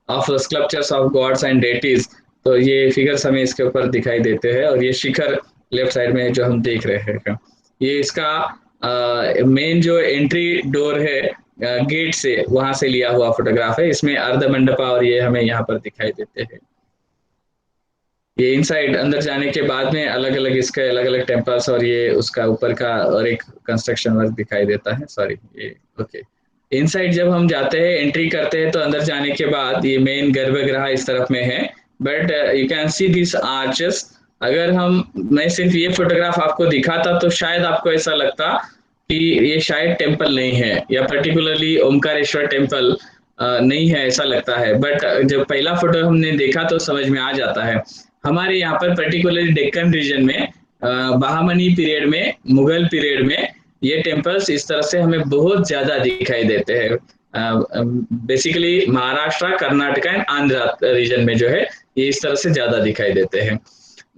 of sculptures of gods and deities. तो ये फिगर्स हमें इसके ऊपर दिखाई देते हैं, और ये शिखर लेफ्ट साइड में जो हम देख रहे हैं, ये इसका मेन जो एंट्री डोर है गेट से, वहां से लिया हुआ फोटोग्राफ है। इसमें अर्ध मंडपा और ये हमें यहाँ पर दिखाई देते हैं। ये इनसाइड अंदर जाने के बाद में अलग अलग इसके अलग अलग टेम्पल्स और ये उसका ऊपर का और एक कंस्ट्रक्शन वर्क दिखाई देता है। सॉरी, ये ओके। इनसाइड जब हम जाते हैं, एंट्री करते हैं, तो अंदर जाने के बाद ये मेन गर्भगृह इस तरफ में है, but you can see this arches. अगर मैं सिर्फ ये फोटोग्राफ आपको दिखाता तो शायद आपको ऐसा लगता कि ये शायद टेम्पल नहीं है, या पर्टिकुलरली ओमकारेश्वर टेम्पल नहीं है, ऐसा लगता है। बट जब पहला फोटो हमने देखा तो समझ में आ जाता है। हमारे यहाँ पर पर्टिकुलरली डेक्कन रीजन में बहामनी पीरियड में, मुगल पीरियड में, ये टेम्पल्स इस तरह से हमें बहुत ज्यादा दिखाई देते हैं। Basically Maharashtra, Karnataka and Andhra region में जो है ये इस तरह से ज्यादा दिखाई देते हैं।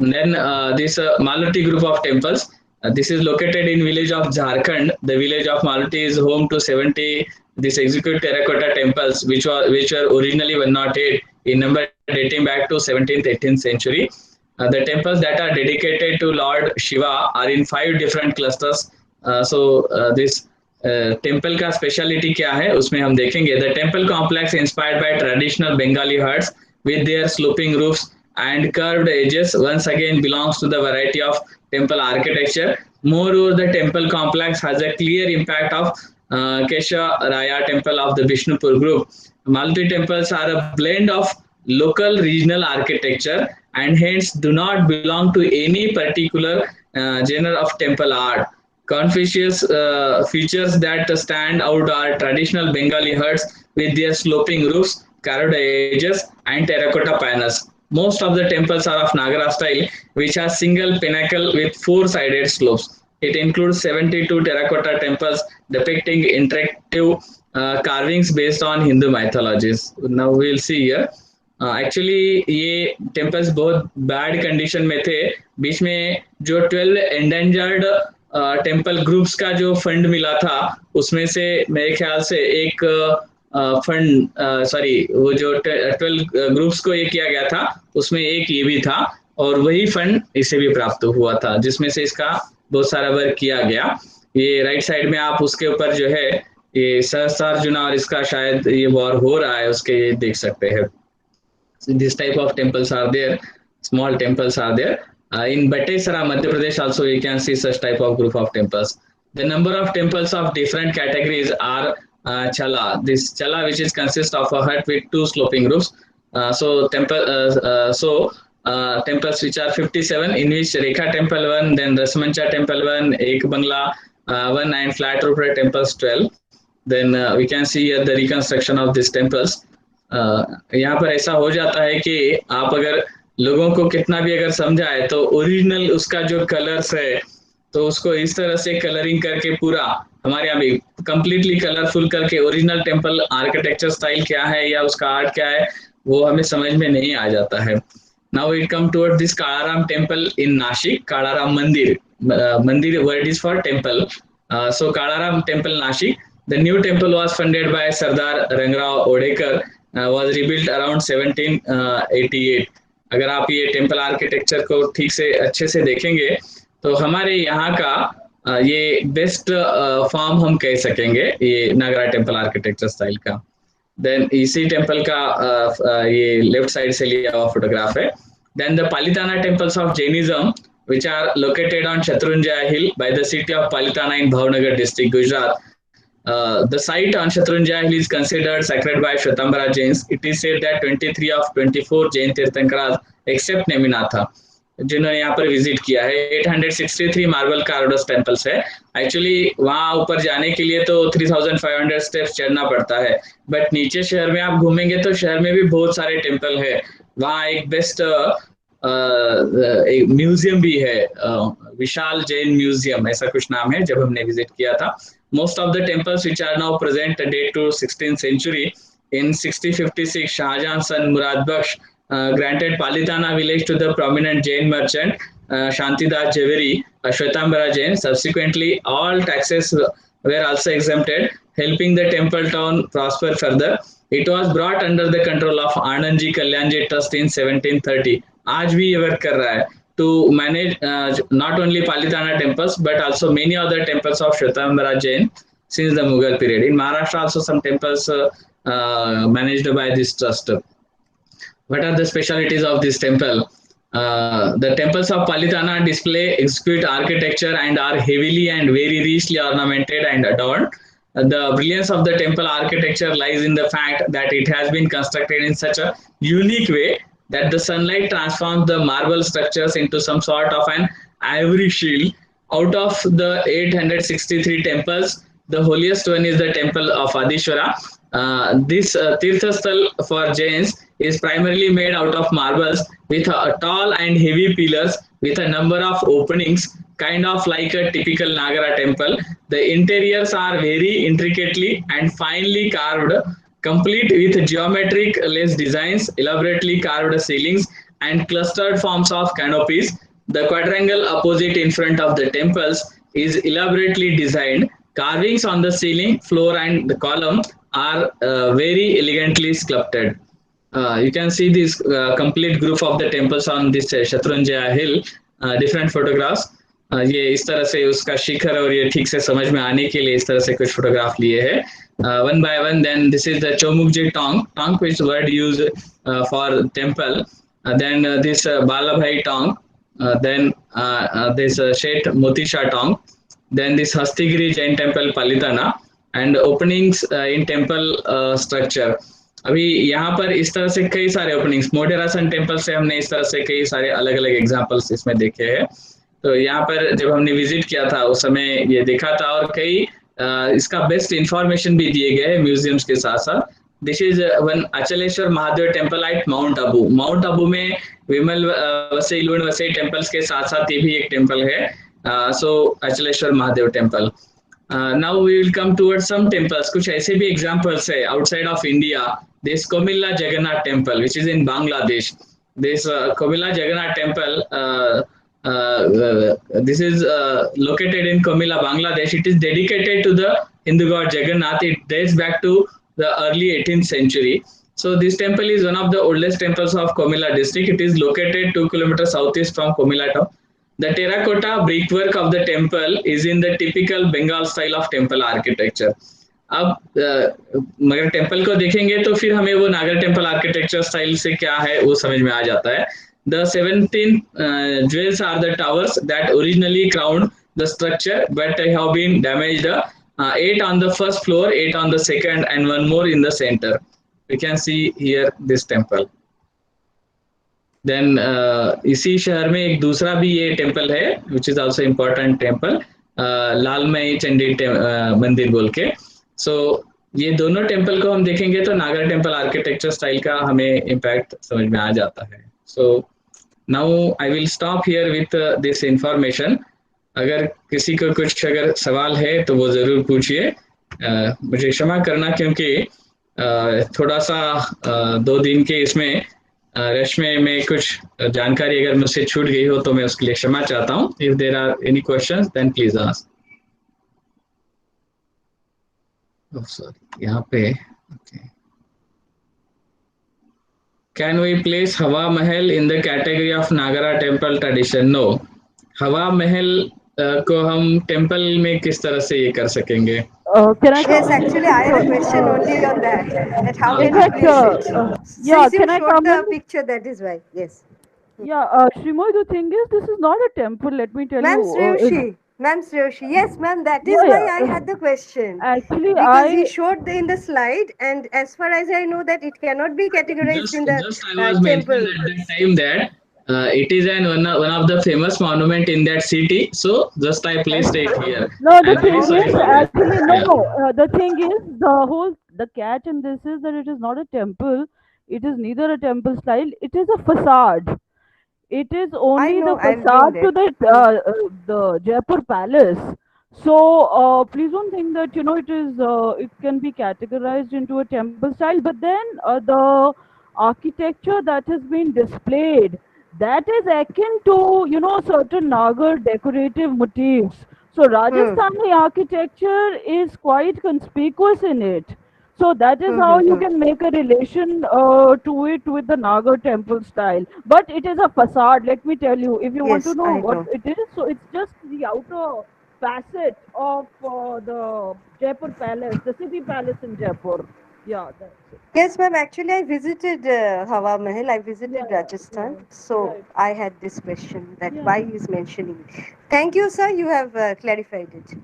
Then this Maluti group of temples, this is located in village of Jharkhand. The village of Maluti is home to 70 this executive terracotta temples, which were originally 108 in number, dating back to 17th 18th century. The temples that are dedicated to Lord Shiva are in 5 different clusters. This temple का speciality क्या है उसमें हम देखेंगे। The temple complex inspired by traditional Bengali huts with their sloping roofs and curved edges once again belongs to the variety of temple architecture. Moreover, the temple complex has a clear impact of Kesha-Raya temple of the Vishnupur group. Maluti temples are a blend of local regional architecture and hence do not belong to any particular genre of temple art. Conspicuous features that stand out are traditional Bengali huts with their sloping roofs, carved edges, and terracotta panels. Most of the temples are of Nagara style, which has single pinnacle with 4-sided slopes. It includes 72 terracotta temples depicting interactive carvings based on Hindu mythologies. Now we will see here. Actually, ये temples बहुत bad condition में थे। बीच में जो 12 endangered temple groups का जो fund मिला था, उसमें से मेरे ख्याल से एक फंड वो जो 12 ग्रुप्स को ये किया गया था, उसमें एक ये भी था, और वही फंड इसे भी प्राप्त हुआ था, जिसमें से इसका बहुत सारा वर्क किया गया। ये राइट साइड में आप उसके ऊपर जो है ये सहस्त्रार्जुन और इसका शायद ये वॉर हो रहा है उसके, ये देख सकते हैं. This type of temples are there, small temples are there. In Batesara, Madhya Pradesh also you can see such type of group of temples. The number of temples of different categories are chala. This chala which is consist of a hut with two sloping roofs. Temples which are 57, in which Rekha temple 1, then Rasmancha temple 1, Ek Bangla 1, and flat roof temples 12. Then we can see here the reconstruction of these temples. यहाँ पर ऐसा हो जाता है कि आप अगर लोगों को कितना भी अगर समझाए तो ओरिजिनल उसका जो कलर्स है तो उसको इस तरह से कलरिंग करके पूरा हमारे यहाँ भी कंप्लीटली कलरफुल करके ओरिजिनल टेम्पल आर्किटेक्चर स्टाइल क्या है या उसका आर्ट क्या है वो हमें समझ में नहीं आ जाता है. Now we come toward this Kalaram temple in Nasik. Kalaram mandir, mandir word is for temple. So Kalaram temple Nasik. The new temple was funded by Sardar Rangrao Odekar, was rebuilt around 1788. अगर आप ये टेम्पल आर्किटेक्चर को ठीक से अच्छे से देखेंगे तो हमारे यहाँ का ये बेस्ट फॉर्म हम कह सकेंगे ये नागरा टेम्पल आर्किटेक्चर स्टाइल का. देन इसी टेम्पल का ये लेफ्ट साइड से लिया हुआ फोटोग्राफ है. Then the Palitana temples of Jainism which are located on Shatrunjaya Hill by the city of Palitana in Bhavnagar district, Gujarat. The site on Shatrunjaya Hill is considered sacred by Shvetambara Jains. It is said that 23 of 24 Jain Tirthankaras except Neminatha जिन्होंने यहाँ पर visit किया है. 863 marble कार्डोस temples है. Actually वहाँ ऊपर जाने के लिए तो 3500 स्टेप्स चढ़ना पड़ता है, बट नीचे शहर में आप घूमेंगे तो शहर में भी बहुत सारे टेम्पल है. वहाँ एक बेस्ट एक म्यूजियम भी है, विशाल जैन म्यूजियम ऐसा कुछ नाम है, जब हमने विजिट किया था. Most of the temples which are now present date to 16th century. In 6056, Shahjahan's son Murad Bakhsh granted Palitana village to the prominent Jain merchant Shantidas Jhaveri, Shvetambara Jain. Subsequently, all taxes were also exempted, helping the temple town prosper further. It was brought under the control of Anandji Kalyanji Trust in 1730. आज भी ये work कर रहा है to manage not only Palitana temples but also many other temples of Shvetambara Jain since the Mughal period. In Maharashtra also some temples managed by this trust. What are the specialities of this temple? The temples of Palitana display exquisite architecture and are heavily and very richly ornamented and adorned. The brilliance of the temple architecture lies in the fact that it has been constructed in such a unique way that the sunlight transforms the marble structures into some sort of an ivory shield. Out of the 863 temples, the holiest one is the temple of Adishwara. This Tirthasthal for Jains is primarily made out of marbles with tall and heavy pillars with a number of openings, kind of like a typical Nagara temple. The interiors are very intricately and finely carved, complete with geometric lace designs, elaborately carved ceilings, and clustered forms of canopies. The quadrangle opposite in front of the temples is elaborately designed. Carvings on the ceiling, floor, and the column are very elegantly sculpted. You can see this complete group of the temples on this Shatrunjaya Hill. Different photographs. ये इस तरह से उसका शिखर और ये ठीक से समझ में आने के लिए इस तरह से कुछ फोटोग्राफ लिए हैं. One by one, then this is the Chomukji Tong which word used for temple. Then this Balabhai Tong, then this Shet Motisha Tong, then this Hastigiri Jain Temple Palitana, and openings in temple structure. अभी यहाँ पर इस तरह से कई सारे openings, Modhera sun temple से हमने इस तरह से कई सारे अलग अलग एग्जांपल्स इसमें देखे हैं. तो यहाँ पर जब हमने विजिट किया था उस समय ये देखा था, और कई इसका बेस्ट इंफॉर्मेशन भी दिए गए हैं म्यूजियम्स के साथ साथ. This is one Achleshwar Mahadev temple at mount Abu. Mount Abu में विमल वसई लूण वसई टेम्पल्स के साथ साथ ये भी एक टेम्पल है. So Achaleshwar Mahadev temple. Now we will come towards some temples. कुछ ऐसे भी एग्जांपल्स है outside of India. This Comilla Jagannath temple which is in Bangladesh. This Comilla Jagannath temple this is located in Comilla, Bangladesh. It is dedicated to the Hindu god Jagannath. It dates back to the early 18th century. So this temple is one of the oldest temples of Comilla district. It is located 2 kilometers southeast from Comilla town. The terracotta brickwork of the temple is in the typical Bengal style of temple architecture. अब मगर temple को देखेंगे तो फिर हमें वो नागर temple architecture style से क्या है वो समझ में आ जाता है. The 17 jewels are the towers that originally crowned the structure, but have been damaged. 8 on the first floor, 8 on the second, and one more in the center. We can see here this temple. Then इसी शहर में एक दूसरा भी ये temple है which is also important temple, Lalmai Chandi Mandir बोल के. सो ये दोनों टेम्पल को हम देखेंगे तो नागर टेम्पल आर्किटेक्चर स्टाइल का हमें इम्पैक्ट समझ में आ जाता है. So now I will stop here with this information. अगर किसी को कुछ अगर सवाल है तो वो जरूर पूछिए. मुझे क्षमा करना क्योंकि थोड़ा सा 2 दिन के इसमें रश में कुछ जानकारी अगर मुझसे छूट गई हो तो मैं उसके लिए क्षमा चाहता हूँ. If there are any questions then please ask. Sorry यहाँ पे okay. Can we place Hawa Mahal in the category of Nagara temple tradition? No, Hawa Mahal को हम टेम्पल में किस तरह से ये कर सकेंगे? Yes, actually, I had a question only on that. That how can we place it? Yeah, Since can I you showed the comment? picture, that is why. Yes. Yeah, Shrimoy, the thing is, this is not a temple. Let me tell Ma'am you. Sriyoshi. Ma'am Sriyoshi. Yes, ma'am. That is Yeah, why yeah. I had the question. Actually, Because he showed in the slide, and as far as I know, that it cannot be categorized in the Just I was temple. mentioning at that time that it is one of the famous monument in that city. So just I placed it here. No, the I'm very thing sorry is, for that. actually, Yeah. no. The thing is, the catch in this is that it is not a temple. It is neither a temple style. It is a facade. It is only the know, I've been facade to there. the Jaipur Palace. So please don't think that it is it can be categorized into a temple style. But then the architecture that has been displayed, that is akin to certain Nagar decorative motifs. So Rajasthani architecture is quite conspicuous in it. So that is how you can make a relation to it with the Nagar temple style. But it is a facade, let me tell you. If you want to Yes, know I what know. it is, so it's just the outer facet of the Jaipur Palace, the city palace in Jaipur. Yeah, that's it. Yes, ma'am. Actually, I visited Hawa Mahal. I visited Rajasthan. So right. I had this question that Yeah. why he is mentioning it. Thank you, sir. You have clarified it.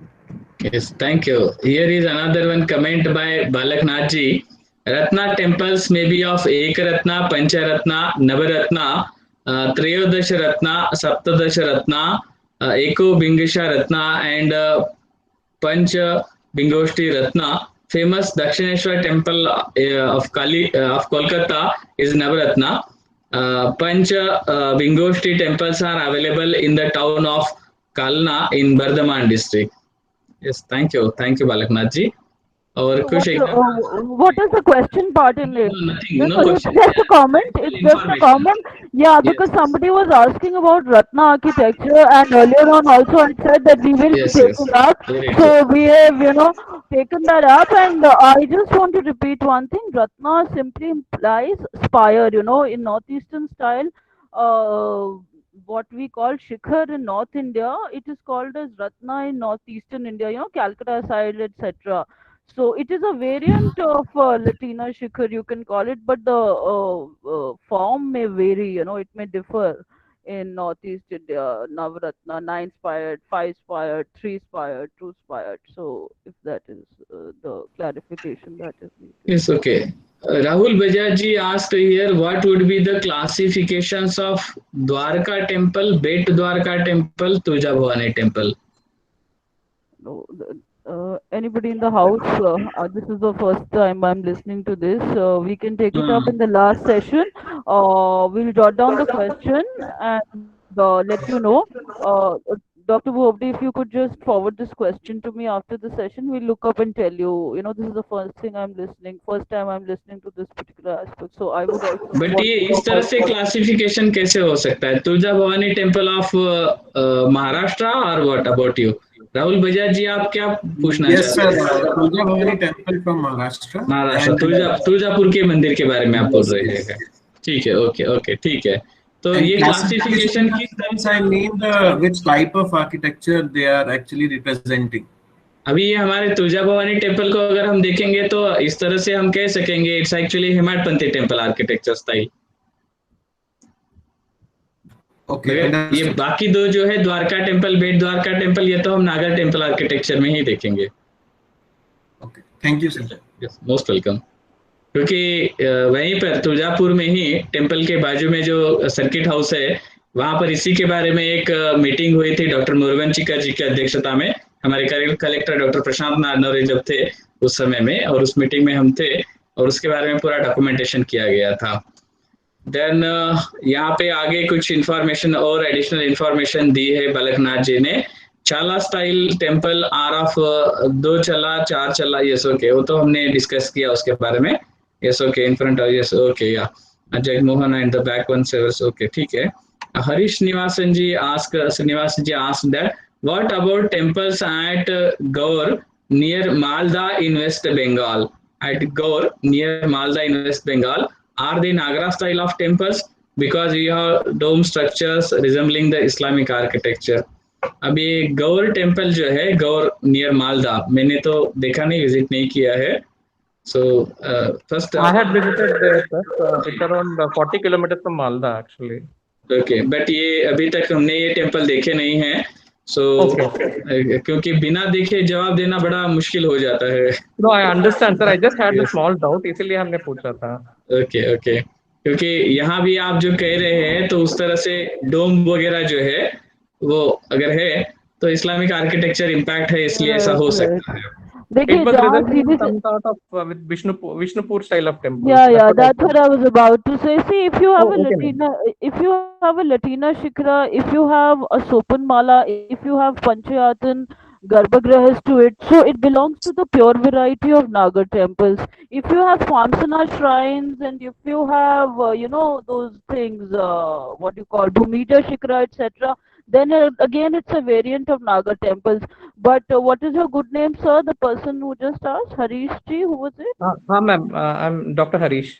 Yes, thank you. Here is another one comment by Balaknath ji. Ratna temples may be of Ekaratna, Pancharatna, Navaratna, Trayodasha Ratna, Saptadasha Ratna, Eko Bingasha Ratna, and Pancha Bingoshti Ratna. Famous Dakshineshwar temple of Kolkata is Navaratna. Pancha Bingoshti temples are available in the town of Kalna in Bardhaman district. Yes, thank you, Balaknath ji. और So कुछ what is the question part in it? nothing, no It's question. just a comment. It's just a comment. Yeah, because somebody was asking about Ratna architecture, and earlier on also I said that we will be Yes, taking yes. up. Very So we have taken that up, and I just want to repeat one thing. Ratna simply implies spire. In northeastern style, what we call Shikhar in North India, it is called as Ratna in northeastern India. Calcutta side, etc. So it is a variant of Latina Shikhar, you can call it, but the form may vary. It may differ in Northeast India. Navaratna, 9 spired, 5 spired, 3 spired, 2 spired. So if that is the clarification that is needed. Yes, okay. Rahul Bajaj ji asked here, what would be the classifications of Dwarka temple, Bet Dwarka temple, Tuja Bhavani temple? No, anybody in the house, this is the first time I'm listening to this. We can take it up in the last session. We'll jot down the question and let you know. Dr. Bhobdi, if you could just forward this question to me after the session, we'll look up and tell you. This is the first time I'm listening to this particular aspect. So I would also. But ये इस तरह से classification कैसे हो सकता है? Tulja Bhavani temple of Maharashtra और what about you? Rahul Bajaj ji, आप क्या पूछना चाहते हैं? तुलजा भवानी टेम्पल फ्रॉम महाराष्ट्र, तुलजापुर के मंदिर के बारे में आप बोल रहे हैं? ठीक है, ओके, ठीक है. तो And ये classification क्लासिफिकेशन किस तरह terms, I mean the which type of architecture they are actually representing. अभी ये हमारे तुलजा भवानी टेम्पल को अगर हम देखेंगे तो इस तरह से हम कह सकेंगे it's actually Hemadpanthi temple architecture style. Okay, मगर ये understood. बाकी दो जो है द्वारका टेम्पल, बेट द्वारका टेम्पल, ये तो हम नागर टेम्पल आर्किटेक्चर में ही देखेंगे। Okay, thank you, sir. Most welcome. क्योंकि वहीं पर तुलजापुर में ही टेम्पल के बाजू में जो सर्किट हाउस है, वहां पर इसी के बारे में एक मीटिंग हुई थी डॉक्टर मुरुगन जी की अध्यक्षता में। हमारे कलेक्टर डॉक्टर प्रशांत नारनौरे जब थे उस समय में, और उस मीटिंग में हम थे और उसके बारे में पूरा डॉक्यूमेंटेशन किया गया था। देन यहाँ पे आगे कुछ इंफॉर्मेशन और एडिशनल इंफॉर्मेशन दी है बालकनाथ जी ने। चाला स्टाइल टेम्पल आर ऑफ 2 चला 4 चला, यस ओके, वो तो हमने डिस्कस किया उसके बारे में। Yes okay, in front yes okay, या Jagmohan and the back one severs, okay ठीक है। Harish Nivasan ji ask that what about temples at Gaur near Malda in West Bengal? At Gaur near Malda in West Bengal, are they Nagara style of temples? Because you have dome structures resembling the Islamic architecture. अभी गौर temple जो है, गौर near Malda, मैंने तो देखा नहीं, visit नहीं किया है। So first I had visited there, sir. It's around 40 kilometers from Malda, actually. okay, but ये अभी तक हमने ये टेम्पल देखे नहीं हैं। So क्योंकि बिना देखे जवाब देना बड़ा मुश्किल हो जाता है। No, I understand, sir. I just had a small doubt, इसीलिए हमने पूछा था। ओके ओके, क्योंकि यहाँ भी आप जो कह रहे हैं तो उस तरह से डोम वगैरह जो है वो अगर है तो इस्लामिक आर्किटेक्चर इम्पैक्ट है, इसलिए ऐसा हो सकता है। देखिए It was जहाँ resembling Sidhi some sort of with Vishnupur style of temple. yeah, that's what I was about to say. See, if you have Oh, a okay, Latina, if you have a Latina Shikra, if you have a Sopanmala, if you have Panchayatan Garbhagrahas to it, so it belongs to the pure variety of Nagar temples. If you have Swamsana shrines and if you have, those things, what you call Bhumita Shikra, etc., then again it's a variant of Nagar temples. But what is your good name, sir? The person who just asked, Harish ji, who was it? ma'am. I'm Dr. Harish.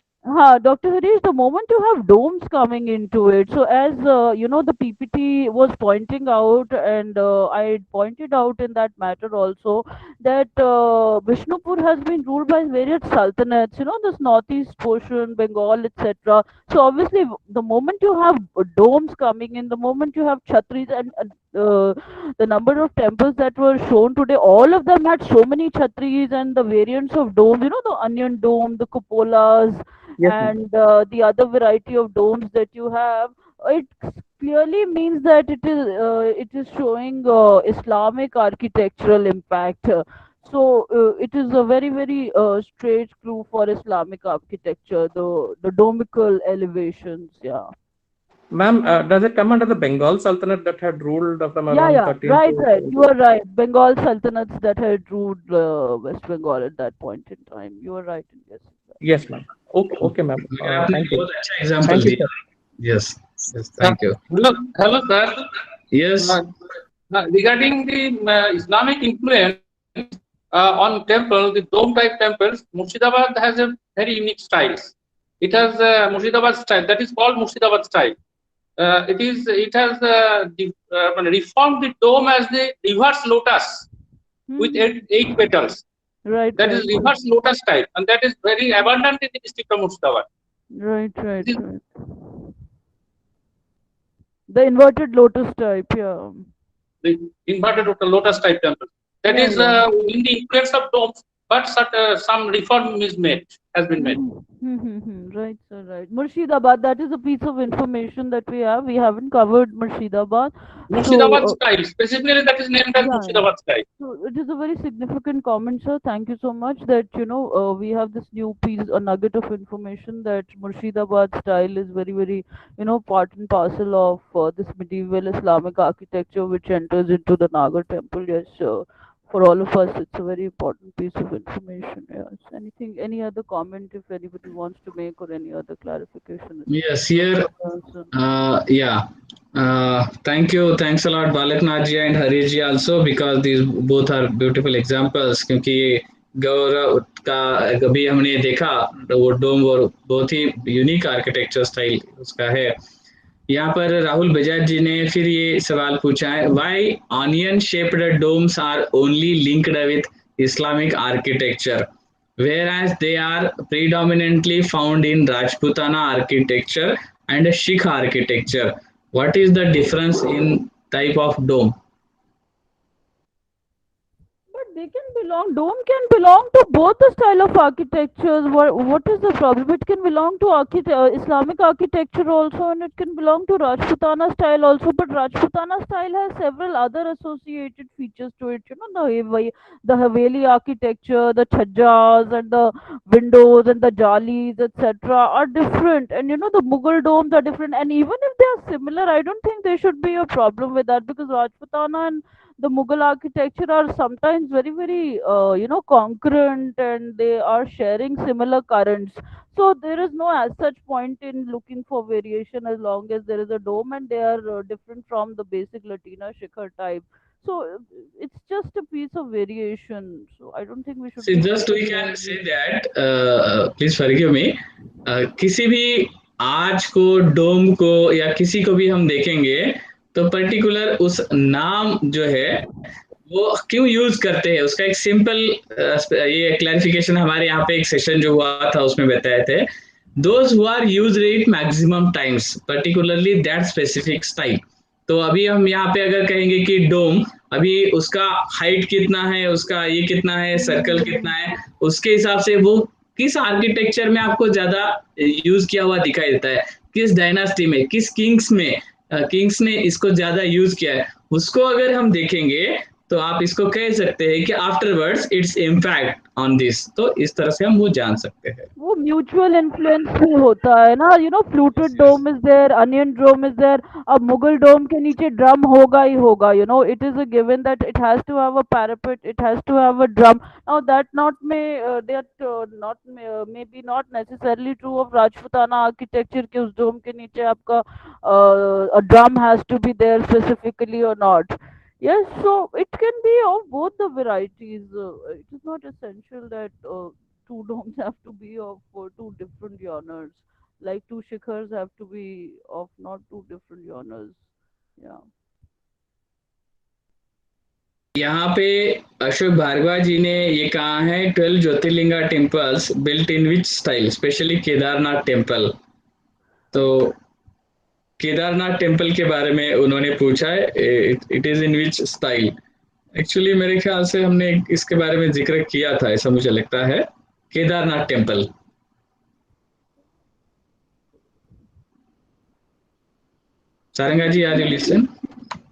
Dr. Harish, the moment you have domes coming into it, so as the PPT was pointing out, and I pointed out in that matter also that Vishnupur has been ruled by various sultanates, this northeast portion, Bengal, etc. So obviously, the moment you have domes coming in, the moment you have chhatris, and the number of temples that were shown today, all of them had so many chhatris and the variants of domes, the onion dome, the cupolas, Yes, and the other variety of domes that you have. It clearly means that it is showing Islamic architectural impact. So it is a very very straight clue for Islamic architecture. The domical elevations, yeah. ma'am. Does it come under the Bengal Sultanate that had ruled from around Yeah, 13 right. to You are right. Bengal sultanates that had ruled West Bengal at that point in time. You are right in guessing that. Yes, ma'am. Okay, ma'am. आपने Thank you. बहुत अच्छा example Thank you, दिया। sir. Yes thank you. Hello, sir. Yes Regarding the Islamic influence on temple, the dome type temples, Murshidabad has a very unique style. It has Murshidabad style that is called Murshidabad style. It has reformed the dome as the reverse lotus with eight petals. Right. That is reverse lotus type, and that is very abundant in the district of Murshidabad. Right. The inverted lotus type, yeah. The inverted lotus type temple. That is in the influence of domes, but some reform has been made. Right, sir, right. Murshidabad, that is a piece of information that we have. We haven't covered Murshidabad. Murshidabad style, specifically that is named as Murshidabad style. So it is a very significant comment, sir. Thank you so much that, we have this new piece, a nugget of information that Murshidabad style is very, very, part and parcel of this medieval Islamic architecture which enters into the Nagar temple. Yes, for all of us, it's a very important piece of information. Yes. Any other comment if anybody wants to make, or any other clarification? Yes, here, thanks a lot Balaknath ji and Harish ji also, because these both are beautiful examples. क्योंकि गौरव का कभी हमने देखा वो डोम और बहुत ही unique architecture style उसका है। यहाँ पर राहुल बजाज जी ने फिर ये सवाल पूछा है, why onion shaped domes are only linked with Islamic architecture whereas they are predominantly found in Rajputana architecture and Sikh architecture. What is the difference in type of dome? But they can belong, dome can belong to both the style of architectures. What is the problem? It can belong to Islamic architecture also, and it can belong to Rajputana style also. But Rajputana style has several other associated features to it. You know, the Haveli architecture, the chhajjas and the windows and the jalis, etc., are different. And you know, the Mughal domes are different. And even if they are similar, I don't think there should be a problem with that, because Rajputana and the Mughal architecture are sometimes very, concurrent, and they are sharing similar currents. So there is no as such point in looking for variation, as long as there is a dome and they are different from the basic Latina Shikhar type. So it's just a piece of variation. So I don't think we should So be just we can say that, please forgive me, किसी भी arch को, डोम को या किसी को भी हम देखेंगे तो पर्टिकुलर उस नाम जो है वो क्यों यूज करते हैं, उसका एक सिंपल ये क्लैरिफिकेशन हमारे यहाँ पे एक सेशन जो हुआ था उसमें बताए थे. Those who are used it maximum times, particularly that specific style. तो अभी हम यहाँ पे अगर कहेंगे कि डोम, अभी उसका हाइट कितना है, उसका ये कितना है, सर्कल कितना है, उसके हिसाब से वो किस आर्किटेक्चर में आपको ज्यादा यूज किया हुआ दिखाई देता है, किस डायनास्टी में, किस किंग्स में, किंग्स ने इसको ज्यादा यूज किया है, उसको अगर हम देखेंगे तो आप इसको कह सकते हैं कि afterwards its impact on this. तो इस तरह से हम वो जान सकते हैं. वो म्यूचुअल इन्फ्लुएंस भी होता है ना. Fluted dome is there, onion dome is there. अब मुगल डोम के नीचे ड्रम होगा ही होगा. It is a given that it has to have a parapet, it has to have a drum. Now that not not may be not necessarily true of Rajputana architecture के उस dome के नीचे आपका drum has to be there specifically और not. Yes, so it can be of both the varieties. It is not essential that two domes have to be of two different genres. Like two shikhars have to be of not two different genres. Yeah. यहाँ पे अशोक भार्गवा जी ने ये कहा है, 12 jyotirlinga temples built in which style, specially Kedarnath temple. तो Kedarnath temple के बारे में उन्होंने पूछा है, it is in which style. Actually मेरे ख्याल से हमने इसके बारे में जिक्र किया था, ऐसा मुझे लगता है. Kedarnath temple. Saranga ji, are you listen?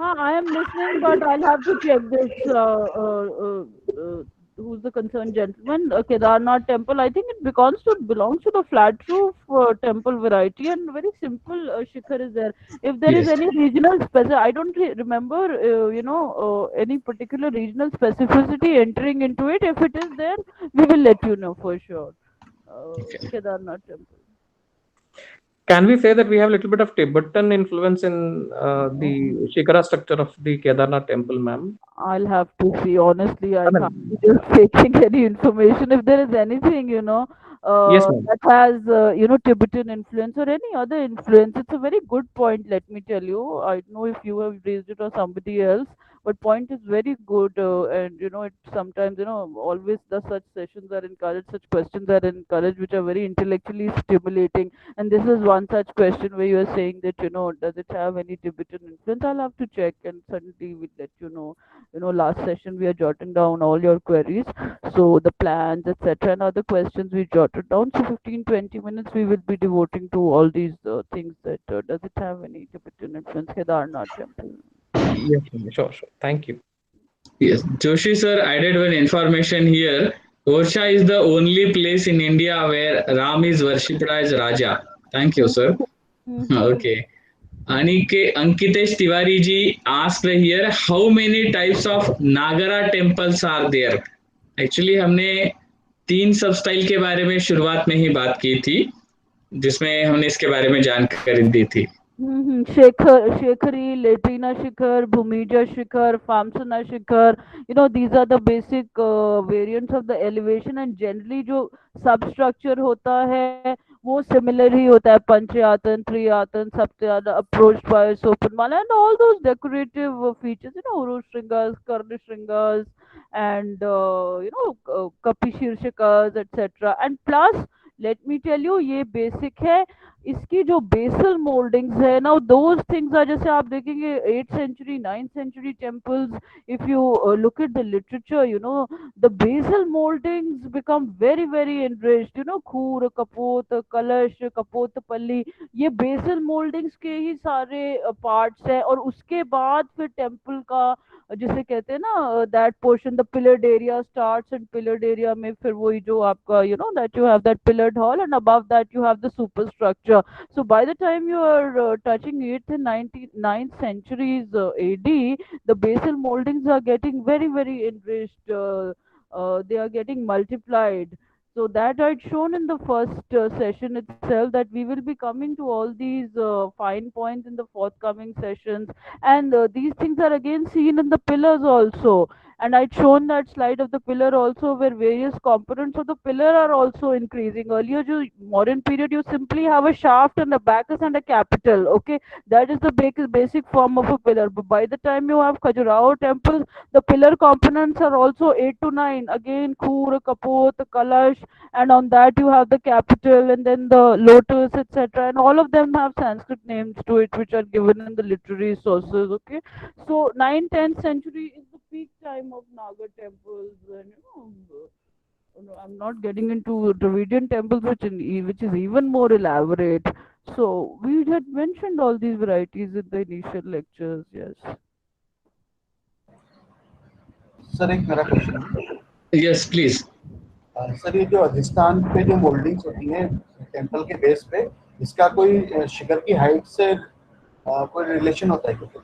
I am listening, but I'll have to check this. Who's the concerned gentleman? Kedarnath temple. I think it belongs to the flat roof temple variety, and very simple shikhar is there. If there is Yes. any regional I don't remember, any particular regional specificity entering into it. If it is there, we will let you know for sure. Kedarnath temple. Can we say that we have a little bit of Tibetan influence in the Shikara structure of the Kedarnath temple, ma'am? I'll have to see. Honestly, I can't be just taking any information. If there is anything, Yes, ma'am. that has, Tibetan influence or any other influence, it's a very good point, let me tell you. I don't know if you have raised it or somebody else, but point is very good. And, it sometimes, always the such sessions are encouraged, such questions are encouraged, which are very intellectually stimulating. And this is one such question where you are saying that, does it have any Tibetan influence? I'll have to check, and certainly we'll let you know. Last session we are jotting down all your queries, so the plans, etc., and other questions we jotted down. So 15-20 minutes we will be devoting to all these things. That does it have any Tibetan influence? Kedarnath temple. Yes, ma'am. Sure. Thank you. Yes, Joshi sir added one information here. Orcha is the only place in India where Ram is worshipped as Raja. Thank you, sir. Okay. Ankitesh Tiwari ji asked here, how many types of Nagara temples are there? Actually, हमने 3 सब style के बारे में शुरुआत में ही बात की थी, जिसमें हमने इसके बारे में जानकारी दी थी. Shekhari, Latina Shikhar, Bhumija Shikhar, Famsana Shikhar. These are the basic variants of the elevation, and generally जो substructure होता है वो similar ही होता है, Panchayatan, Triyatan, Saptayatan, approached by Sopanmala, and all those decorative features, Uru Shringas, Karna Shringas, and Kapi Shirshakas, etc. And plus, let me tell you, ये basic है. इसकी जो बेसल मोल्डिंग्स है ना, दोज थिंग्स आर, जैसे आप देखेंगे 8th century 9th century temples, if you look at the literature, the basal moldings become very very enriched, खूर, कपोत, कलश, कपोतपल्ली, ये बेसल मोल्डिंग्स के ही सारे पार्ट्स हैं. और उसके बाद फिर टेम्पल का जिसे कहते हैं ना, that portion, the pillared area starts, and pillared area में फिर वही जो आपका that you have that pillared hall, and above that you have the super structure. So by the time you are touching 8th and 9th centuries AD, the basal moldings are getting very very enriched. They are getting multiplied. So that I'd shown in the first session itself, that we will be coming to all these fine points in the forthcoming sessions, and these things are again seen in the pillars also. And I'd shown that slide of the pillar also, where various components of the pillar are also increasing. Earlier, modern period, you simply have a shaft and a bacchus and a capital. Okay, that is the basic form of a pillar. But by the time you have Khajuraho temples, the pillar components are also 8 to 9. Again, Khur, Kapot, Kalash, and on that you have the capital, and then the lotus, etc. And all of them have Sanskrit names to it, which are given in the literary sources. Okay, so 9th, 10th century is the peak time of Naga temples, and I'm not getting into Dravidian temples, which is even more elaborate. So we had mentioned all these varieties in the initial lectures. Yes. Sir एक मेरा question है. Yes, please. Sir ये जो अधिष्ठान पे जो mouldings होती हैं टेंपल के बेस पे, इसका कोई शिखर की हाइट से कोई रिलेशन होता है क्या?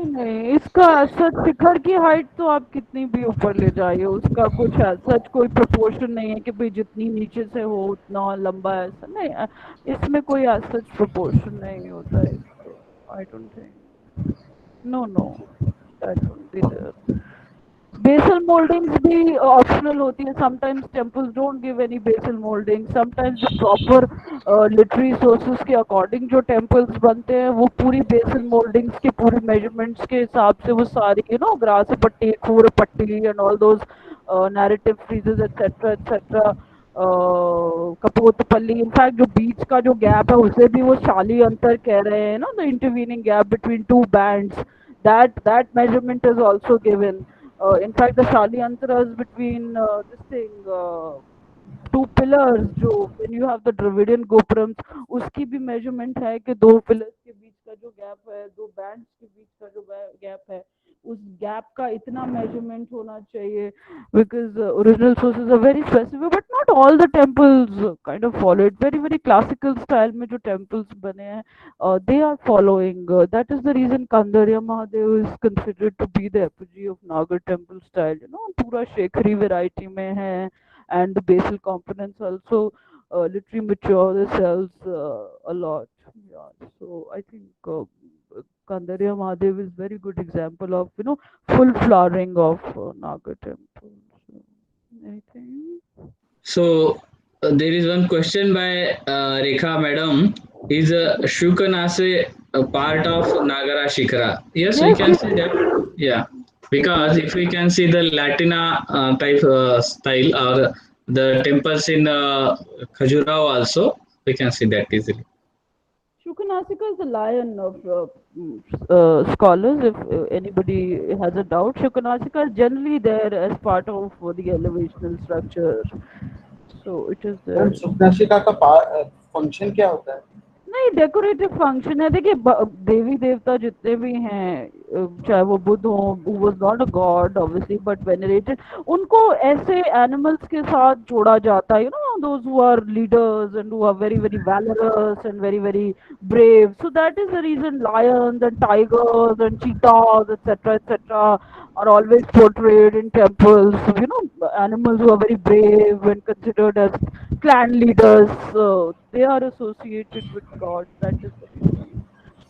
नहीं, इसका सच शिखर की हाइट तो आप कितनी भी ऊपर ले जाइए, उसका कुछ सच कोई प्रोपोर्शन नहीं है कि भाई जितनी नीचे से हो उतना लंबा है. ऐसा नहीं, इसमें कोई सच प्रोपोर्शन नहीं होता है. I don't think, no I don't be there. Basal moldings भी optional होती है. Sometimes temples don't give any basal moldings. Sometimes the proper literary sources के according जो temples बनते हैं, वो पूरी basal moldings के पूरी measurements के हिसाब से वो सारी grass पट्टी, खूर पट्टी, and all those narrative friezes, etc. Kapotapalli, in fact जो बीच का जो गैप है उसे भी वो शाली अंतर कह रहे हैं ना, the intervening gap between two bands, that measurement is also given. In fact, the Shali Antaras between this thing, two pillars, जो when you have the Dravidian Gopurams, उसकी भी measurement है कि दो pillars के बीच का जो gap है, दो bands के बीच का जो gap है, उस gap का इतना measurement होना चाहिए, because original sources are very specific, but not all the temples kind of follow it. Very very classical style में जो temples बने हैं, they are following. That is the reason Kandarya Mahadev is considered to be the apogee of Nagar temple style. पूरा शेखरी variety में है, and the basal components also literally mature themselves a lot. Yeah, so I think Kandarya Mahadev is very good example of full flowering of Nagar temples. Anything? So there is one question by Rekha Madam. Is Shukanase a part of Nagara Shikara? Yes, we can say that. Yeah, because if we can see the Latina type style, or the temples in Khajuraho also, we can see that easily. Shukanasika is the lion of scholars. If anybody has a doubt, Shukanasika is generally there as part of the elevational structure. So it is there. Shukanasika का function क्या होता है? नहीं, decorative function है. देखिए, देवी देवता जितने भी हैं, चाहे वो बुद्ध हो, who was not a god obviously but venerated, उनको ऐसे एनिमल्स के साथ जोड़ा जाता है, those who are leaders and who are very very valorous and very very brave. So that is the reason lions and tigers and cheetahs, etc. are always portrayed in temples. Animals who are very brave and considered as clan leaders, they are associated with gods. That is the reason.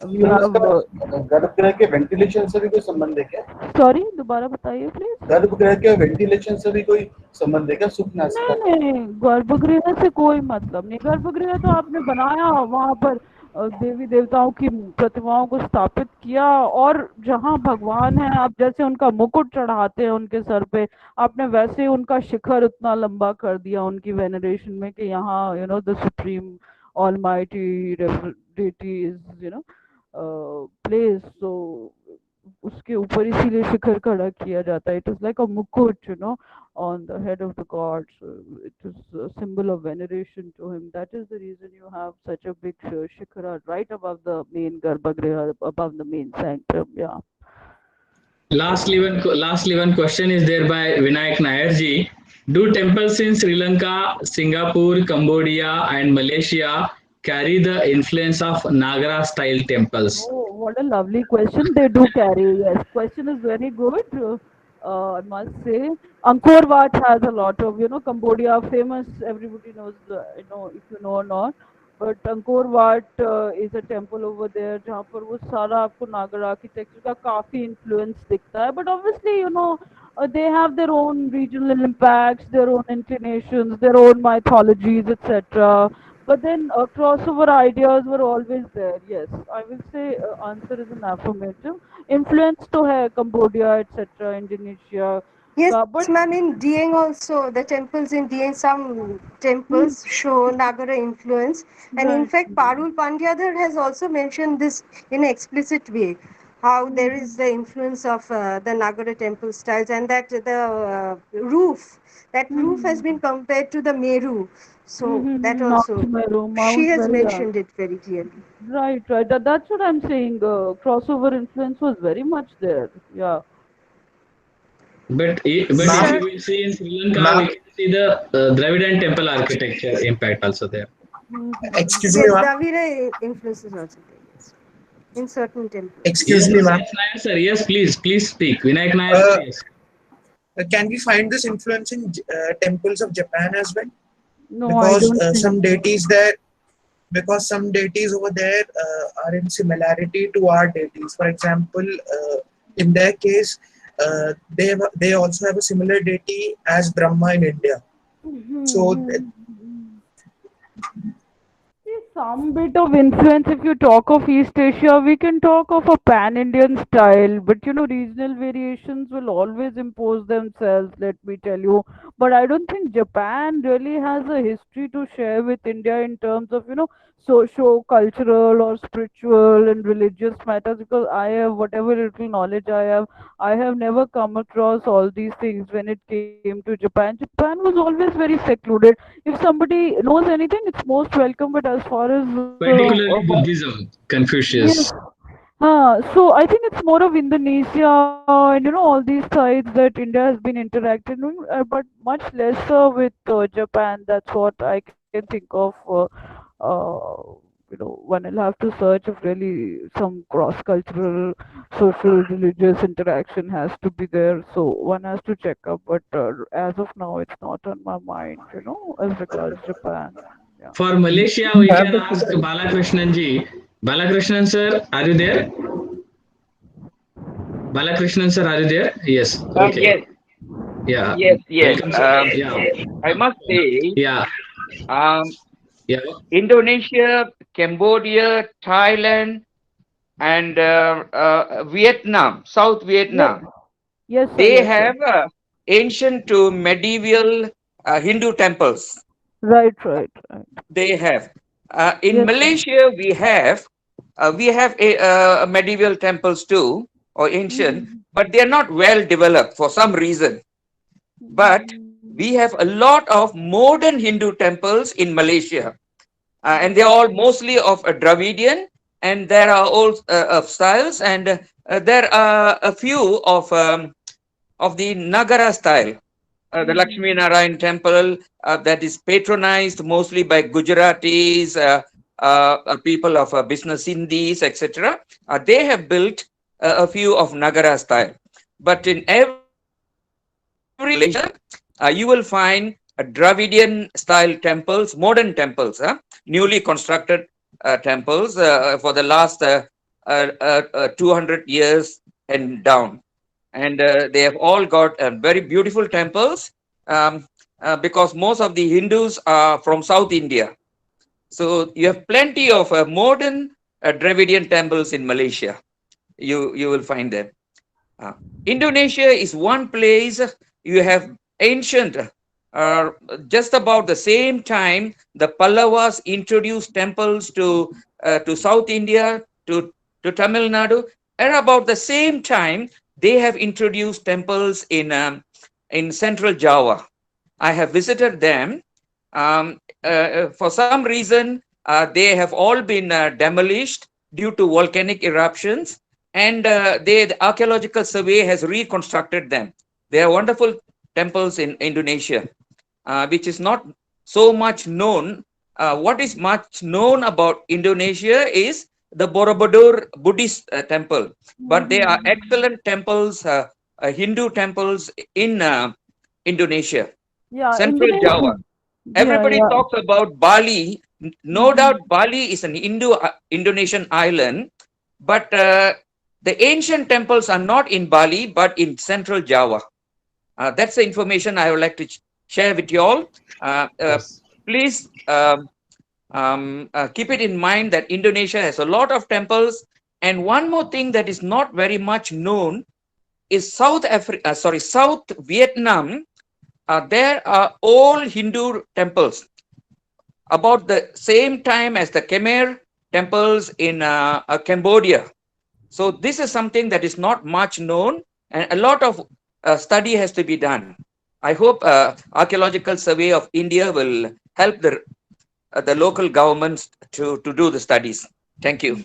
We have गर्भगृह के ventilation से भी कोई संबंध है क्या? sorry, दोबारा बताइए प्लीज। गर्भगृह के वेंटिलेशन से भी कोई संबंध है क्या सुख नासिका? नहीं, गर्भगृह से कोई मतलब नहीं। गर्भगृह तो आपने बनाया, वहां पर देवी देवताओं की प्रतिमाओं को स्थापित किया, और जहाँ भगवान है आप जैसे उनका मुकुट चढ़ाते हैं उनके सर पे, आपने वैसे ही उनका शिखर उतना लंबा कर दिया उनकी वेनरेशन में कि यहाँ the supreme almighty deity is place. तो उसके ऊपर इसीलिए शिखर खड़ा किया जाता है। इट इज लाइक अ मुकुट on the head of the god. So it is a symbol of veneration to him. That is the reason you have such a big shikhara right above the main garbhagriha, above the main sanctum. Yeah. Lastly, one question is there by Vinayak Nair ji. Do temples in Sri Lanka, Singapore, Cambodia, and Malaysia carry the influence of Nagara style temples? Oh, what a lovely question. They do carry. Yes, question is very good. I must say, Angkor Wat has a lot of, Cambodia famous. Everybody knows, if you know or not. But Angkor Wat is a temple over there, जहाँ पर वो सारा आपको नागर architecture का काफी influence दिखता है. But obviously, they have their own regional impacts, their own inclinations, their own mythologies, etc. But then crossover ideas were always there. Yes, I will say answer is an affirmative. Influence to hai Cambodia, etc., Indonesia. Yes, But ma'am, in Dieng also, the temples in Dieng, some temples show Nagara influence. And in Right. fact, Parul Pandyadhar has also mentioned this in an explicit way, how there is the influence of the Nagara temple styles, and that the roof has been compared to the Meru. So that Mount also, Meru, she Mount has Meru. mentioned it very clearly. Right. That's what I'm saying. Crossover influence was very much there. Yeah. But if you will see in Sri Lanka, we can see the Dravidian temple architecture impact also there. Excuse me, Yes, ma'am. Dravida influence is also there. Yes. In certain temples. Excuse me, ma'am. Vinayak Nair sir, yes, please speak. Vinayak Nair sir, yes. Can we find this influence in temples of Japan as well? No, Because I don't think some deities there, because some deities over there are in similarity to our deities. For example, in their case, they also have a similar deity as Brahma in India. So some bit of influence. If you talk of East Asia, we can talk of a pan-Indian style, but regional variations will always impose themselves, let me tell you. But I don't think Japan really has a history to share with India in terms of socio-cultural or spiritual and religious matters, because I have whatever little knowledge I have never come across all these things when it came to Japan. Japan was always very secluded. If somebody knows anything, it's most welcome. But as far as Particularly Buddhism, Confucius. yes, so I think it's more of Indonesia and all these sides that India has been interacting with, but much lesser with Japan. That's what I can think of. One will have to search if really some cross-cultural, social, religious interaction has to be there. So one has to check up. But as of now, it's not on my mind. As regards Japan. Yeah. For Malaysia, we can ask Balakrishnan ji. Balakrishnan sir, are you there? Balakrishnan sir, are you there? Yes. Okay. Yes. Yeah. Yes. Welcome, sir. Yeah. I must say, Yeah. Yeah. Indonesia, Cambodia, Thailand, and Vietnam, South Vietnam. Yes. Sir, They yes, have ancient to medieval Hindu temples. Right. They have. In Yes, Malaysia, we have a medieval temples too, or ancient, but they are not well developed for some reason. But we have a lot of modern Hindu temples in Malaysia, and they are all mostly of a Dravidian, and there are all of styles, and there are a few of the Nagara style. The Lakshmi Narayan temple that is patronized mostly by Gujaratis, people of business Indies, etc. They have built a few of Nagara style. But in every Malaysia, you will find Dravidian style temples, modern temples, newly constructed temples for the last 200 years and down. And they have all got very beautiful temples because most of the Hindus are from South India. So you have plenty of modern Dravidian temples in Malaysia. You will find them. Indonesia is one place you have ancient, just about the same time the Pallavas introduced temples to South India, to Tamil Nadu, and about the same time they have introduced temples in central Java. I have visited them. For some reason, they have all been demolished due to volcanic eruptions, and the archaeological survey has reconstructed them. They are wonderful temples in Indonesia, which is not so much known. What is much known about Indonesia is the Borobudur Buddhist temple, but they are excellent temples, Hindu temples in Indonesia, Yeah, central Java. Everybody talks about Bali. No doubt Bali is an Indonesian island, but the ancient temples are not in Bali, but in central Java. That's the information I would like to share with you all. Please keep it in mind that Indonesia has a lot of temples. And one more thing that is not very much known is South Vietnam. There are all Hindu temples about the same time as the Khmer temples in Cambodia. So this is something that is not much known, and a lot of study has to be done. I hope Archaeological Survey of India will help the local governments to do the studies. Thank you.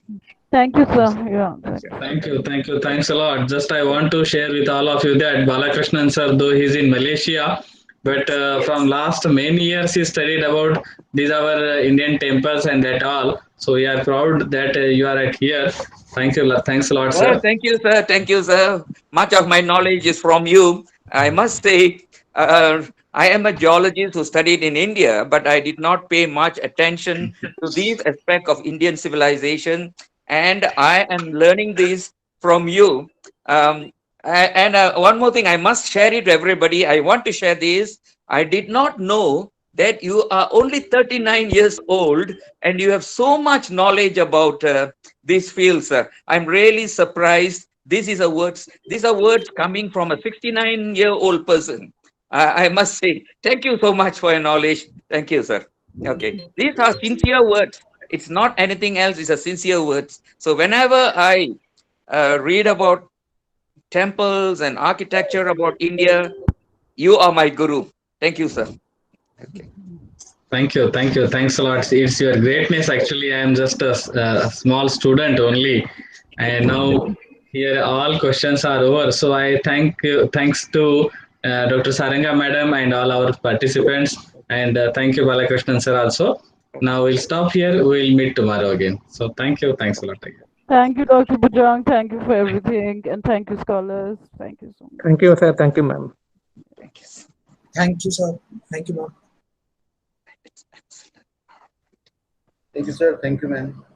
Thank you, sir. Yeah. Thank you. Thanks a lot. Just I want to share with all of you that Balakrishnan sir, though he's in Malaysia, but from last many years he studied about these our Indian temples and that all. So we are proud that you are at here. Thank you. Thanks a lot, sir. Thank you, sir. Thank you, sir. Much of my knowledge is from you. I must say, I am a geologist who studied in India, but I did not pay much attention to these aspects of Indian civilization. And I am learning this from you. And one more thing, I must share it to everybody. I want to share this. I did not know that you are only 39 years old and you have so much knowledge about these fields. I'm really surprised. These are words coming from a 69-year-old person. I must say, thank you so much for your knowledge. Thank you, sir. Okay, these are sincere words. It's not anything else. It's a sincere words. So whenever I read about temples and architecture about India, you are my guru. Thank you, sir. Okay. Thank you. Thanks a lot. It's your greatness. Actually, I am just a small student only, and now here all questions are over. So I thanks to Dr. Saranga madam and all our participants, and thank you Balakrishnan sir also. Now we'll stop here. We'll meet tomorrow again. So thank you. Thanks a lot again. Thank you, Dr. Bujang. Thank you for everything, and thank you, scholars. Thank you so much. Thank you, sir. Thank you, ma'am. Thank you. Thank you, sir. Thank you, ma'am. Thank you, sir. Thank you, ma'am.